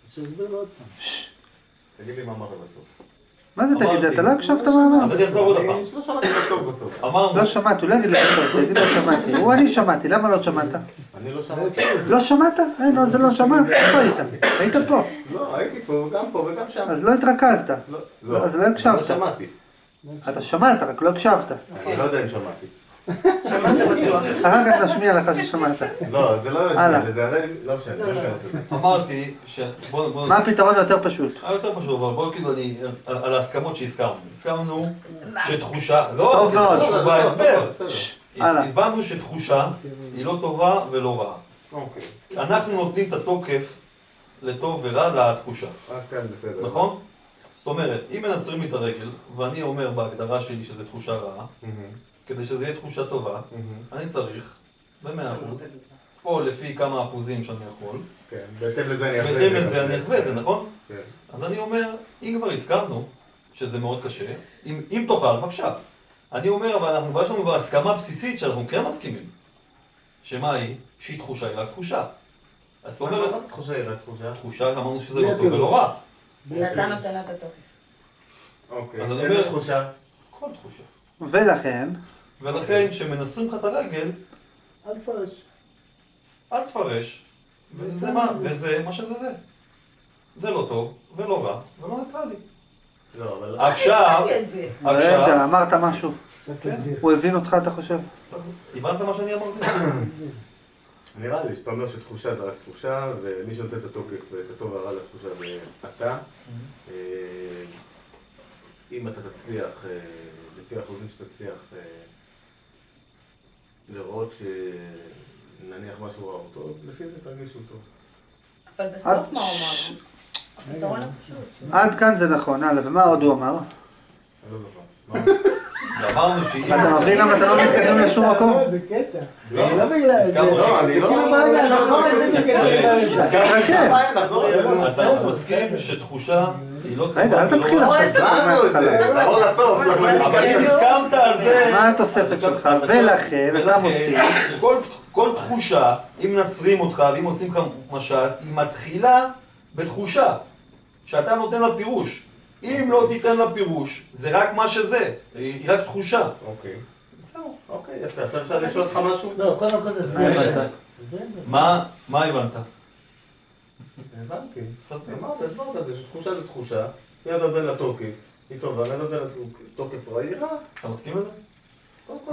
אז שיסביר לו עוד פעם. תגיד לי מה אמרת בסוף. מה זה תגיד? אתה לא הקשבת מה אמר? אז אני אחזור עוד הפעם. לא שמעתי בסוף. אמרנו... לא שמעתי, הוא לא יגיד לך בסוף, תגיד לא שמעתי. אני שמעתי, למה לא שמעת? אני לא שמעתי. לא שמעת? אין, זה לא שמע. איפה היית? היית פה. לא, הייתי פה, גם פה וגם שם. אז לא התרכזת. אז לא הקשבת. לא שמעתי. אתה שמעת, רק לא הקשבת. אני לא יודע אם שמעתי. אחר כך נשמיע לך ששמעת. לא, זה לא הלאה. זה הרי... לא משנה. אמרתי ש... בוא... מה הפתרון היותר פשוט? יותר פשוט, אבל בואו כאילו אני... על ההסכמות שהזכרנו. הזכרנו שתחושה... לא, טוב מאוד. זה חשוב בהסבר. הלאה. הסברנו שתחושה היא לא טובה ולא רעה. אוקיי. אנחנו נותנים את התוקף לטוב ורע לתחושה. כן, בסדר. נכון? זאת אומרת, אם מנסרים לי את הרגל, ואני אומר בהגדרה שלי שזו תחושה רעה, כדי שזה יהיה תחושה טובה, אני צריך ב-100%, או לפי כמה אחוזים שאני יכול, כן, בהתאם לזה אני אחווה. בהתאם לזה אני אחווה את זה, נכון? כן. אז אני אומר, אם כבר הזכרנו שזה מאוד קשה, אם תוכל, בבקשה. אני אומר, אבל יש לנו כבר הסכמה בסיסית שאנחנו כן מסכימים. שמה היא? שהיא תחושה, היא רק תחושה. אז זאת אומרת... מה זה תחושה היא רק תחושה? תחושה, אמרנו שזה לא טוב ולא רע. אתה נותן את התוקף. אוקיי, אז אני איזה אומר- תחושה? כל תחושה. ולכן, כשמנסרים לך את הרגל, אל תפרש. אל תפרש, וזה מה שזה זה. זה לא טוב, ולא רע, ולא ניטרלי. לא, אבל... עכשיו, רגע, אמרת משהו. עכשיו תסביר. הוא הבין אותך, אתה חושב? הבנת מה שאני אמרתי? נראה לי שאתה אומר שתחושה זה רק תחושה, ומי שנותן את התוקף ואת הטוב והרע לתחושה זה אתה. אם אתה תצליח, לפי האחוזים שתצליח, לראות שנניח משהו רע הוא טוב, לפי זה תרגיש שהוא טוב. אבל בסוף מה הוא אמר? הפתרון הפשוט. עד כאן זה נכון, הלאה, ומה עוד הוא אמר? אני לא זוכר. ואמרנו שאם... אתה מבין למה אתה לא מתקדם לשום מקום? לא, זה קטע. לא, לא בגלל זה. הסכמנו לא, אני זה לא... כאילו מה רגע, אנחנו לא מבינים חכה. נחזור על זה. אתה מסכים שתחושה היא לא טובה רגע, אל תתחיל ולא רעה? עכשיו. הבנו את זה, נעבור לסוף. אבל אם הסכמת על זה... מה התוספת שלך? ולכן, אתה מוסיף. כל תחושה, אם נסרים אותך ואם עושים לך משל, היא מתחילה בתחושה שאתה נותן לה פירוש. אם לא תיתן לה פירוש, זה רק מה שזה, היא רק תחושה. אוקיי. זהו. אוקיי, יפה. עכשיו אפשר לשאול אותך משהו? לא, קודם כל תסביר את זה. תסביר את זה. מה הבנת? הבנתי. תסביר. הסברת את זה, שתחושה זה תחושה. מי נותן לה תוקף? היא טובה, מי נותן לה תוקף רע? היא רע. אתה מסכים לזה?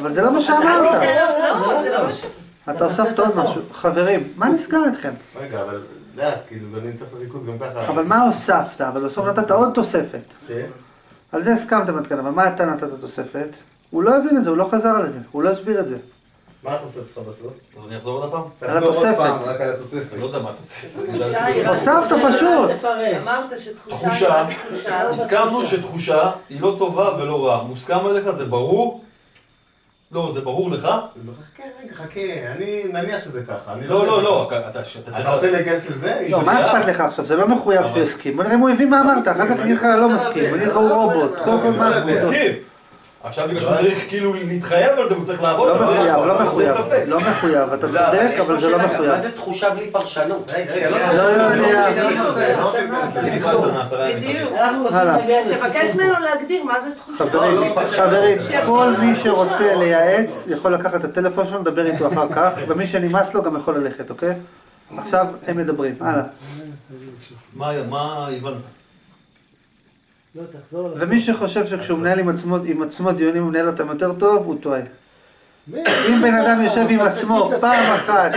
אבל זה לא מה שאמרת. לא, זה לא משהו. אתה הוספת עוד משהו. חברים, מה נסגר איתכם? רגע, אבל לאט, כאילו, אני צריך את הריכוז גם ככה. אבל מה הוספת? אבל בסוף נתת עוד תוספת. ש? על זה הסכמתם עד כאן, אבל מה אתה נתת תוספת? הוא לא הבין את זה, הוא לא חזר על זה, הוא לא הסביר את זה. מה התוספת שלך בסוף? אז אני אחזור עוד הפעם? על תחזור עוד התוספת. פעם, רק על התוספת. אני לא יודע מה התוספת. הוספת פשוט. תפרש. אמרת שתחושה תחושה. היא רק תחושה. הסכמנו שתחושה היא לא טובה ולא רעה. מוסכם עליך? זה ברור? לא, זה ברור לך? חכה, רגע, חכה, אני מניח שזה ככה. אני לא, אתה אתה רוצה להיכנס לזה? לא, מה אכפת לך עכשיו? זה לא מחויב שהוא יסכים. בוא נראה אם הוא הבין מה אמרת, אחר כך אני לך לא מסכים, אני לך הוא רובוט. קודם כל מה הוא מסכים. עכשיו בגלל שהוא צריך כאילו להתחייב על זה, הוא צריך לעבוד. לא מחויב, לא מחויב, ספק. לא מחויב, אתה צודק, אבל זה לא מחויב. מה זה תחושה בלי פרשנות? רגע, לא יודע. בדיוק. אנחנו רוצים הלאה. להגיע לסיכום. תבקש ממנו להגדיר מה זה תחושה. חברים, כל מי שרוצה לייעץ יכול לקחת את הטלפון שלו, לדבר איתו אחר כך, ומי שנמאס לו גם יכול ללכת, אוקיי? עכשיו הם מדברים, הלאה. מה הבנת? לא, תחזור על הסוף. ומי שחושב שכשהוא מנהל עם עצמו דיונים הוא מנהל אותם יותר טוב, הוא טועה. אם בן אדם יושב עם עצמו פעם אחת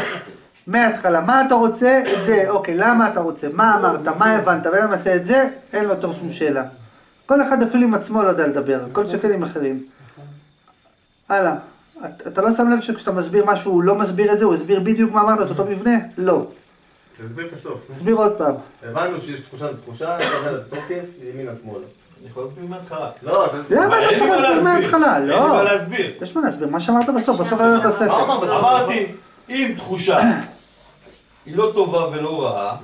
מההתחלה, מה אתה רוצה? את זה, אוקיי, למה אתה רוצה? מה אמרת? מה הבנת? ואם נעשה את זה, אין לו יותר שום שאלה. כל אחד אפילו עם עצמו לא יודע לדבר, כל שקל עם אחרים. הלאה. אתה לא שם לב שכשאתה מסביר משהו, הוא לא מסביר את זה, הוא הסביר בדיוק מה אמרת, את אותו מבנה? לא. תסביר את הסוף. תסביר עוד פעם. הבנו שיש תחושה זה תחושה, אתה אומר את התוקף, ימינה שמאלה. אני יכול להסביר מההתחלה. לא, למה אתה צריך להסביר מההתחלה? אין לי לא. מה להסביר. יש מה להסביר, מה שאמרת בסוף, בסוף לא יודעת הספר. אמרתי, אם תחושה היא לא טובה ולא רעה,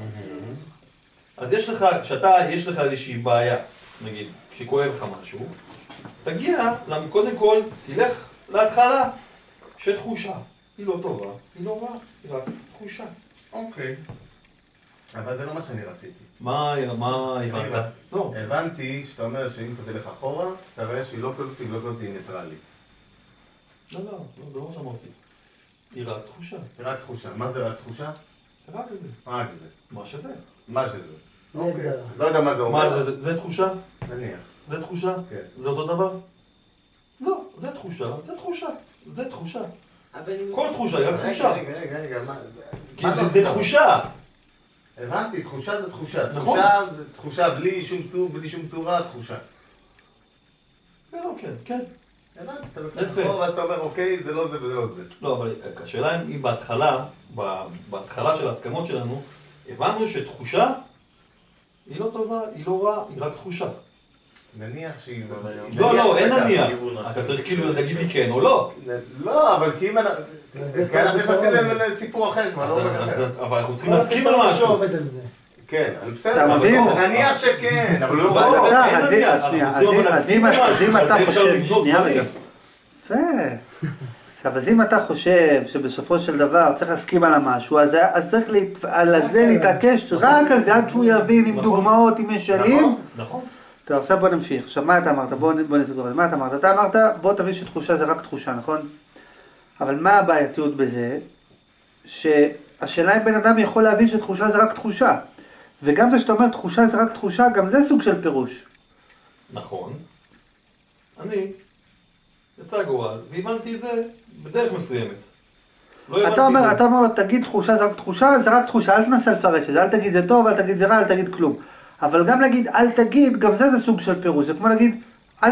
אז יש לך איזושהי בעיה, נגיד, כשכואב לך משהו, תגיע, קודם כל, תלך להתחלה, שתחושה היא לא טובה, היא לא רעה, היא רק תחושה. אוקיי. אבל זה לא מה שאני רציתי. מה הבנת? לא. הבנתי שאתה אומר שאם אתה תלך אחורה, אתה רואה שהיא לא כזאת ולא כזאת היא ניטרלית. לא, זה לא מה שאמרתי. היא רק תחושה. היא רק תחושה. מה זה רק תחושה? רק זה. רק זה. מה שזה. מה שזה. להגדרה. אוקיי. לא יודע מה זה אומר. מה זה תחושה? נניח. זה תחושה? כן. זה אותו דבר? לא, זה תחושה, זה תחושה. זה תחושה. כל תחושה היא רק תחושה. רגע, מה? כי זה תחושה. הבנתי, תחושה זה תחושה. נכון. תחושה בלי שום סוג, בלי שום צורה, תחושה. כן. הבנתי, אתה יפה. לוקח אחורה ואז אתה אומר, אוקיי, זה לא זה ולא זה. לא, אבל השאלה אם בהתחלה של ההסכמות שלנו, הבנו שתחושה היא לא טובה, היא לא רעה, היא רק תחושה. נניח שהיא... לא, אין נניח. אתה צריך כאילו להגיד לי כן או לא. לא, אבל כי אם אנחנו... כי אנחנו נכנסים לסיפור אחר כבר, לא בגלל. אבל אנחנו צריכים להסכים על משהו. עובד על זה. כן, אתה בסדר. מבין? נניח שכן, אבל לא... אז אם אתה חושב, שנייה רגע. יפה. עכשיו, אז אם אתה חושב שבסופו של דבר צריך להסכים על המשהו, אז צריך על זה להתעקש רק על זה עד שהוא יבין עם דוגמאות, עם משלים. נכון. טוב, עכשיו בוא נמשיך. עכשיו, מה אתה אמרת? בוא נסגור את זה. מה אתה אמרת? אתה אמרת, בוא תבין שתחושה זה רק תחושה, נכון? אבל מה הבעייתיות בזה? שהשאלה אם בן אדם יכול להבין שתחושה זה רק תחושה. וגם זה שאתה אומר תחושה זה רק תחושה, גם זה סוג של פירוש. נכון. אני יצא גורל, והבנתי את זה בדרך מסוימת. אתה אומר לו, תגיד תחושה זה רק תחושה, זה רק תחושה, אל תנסה לפרש את זה, אל תגיד זה טוב, אל תגיד זה רע, אל תגיד כלום. אבל גם להגיד אל תגיד, גם זה סוג של פירוש. זה כמו להגיד, אל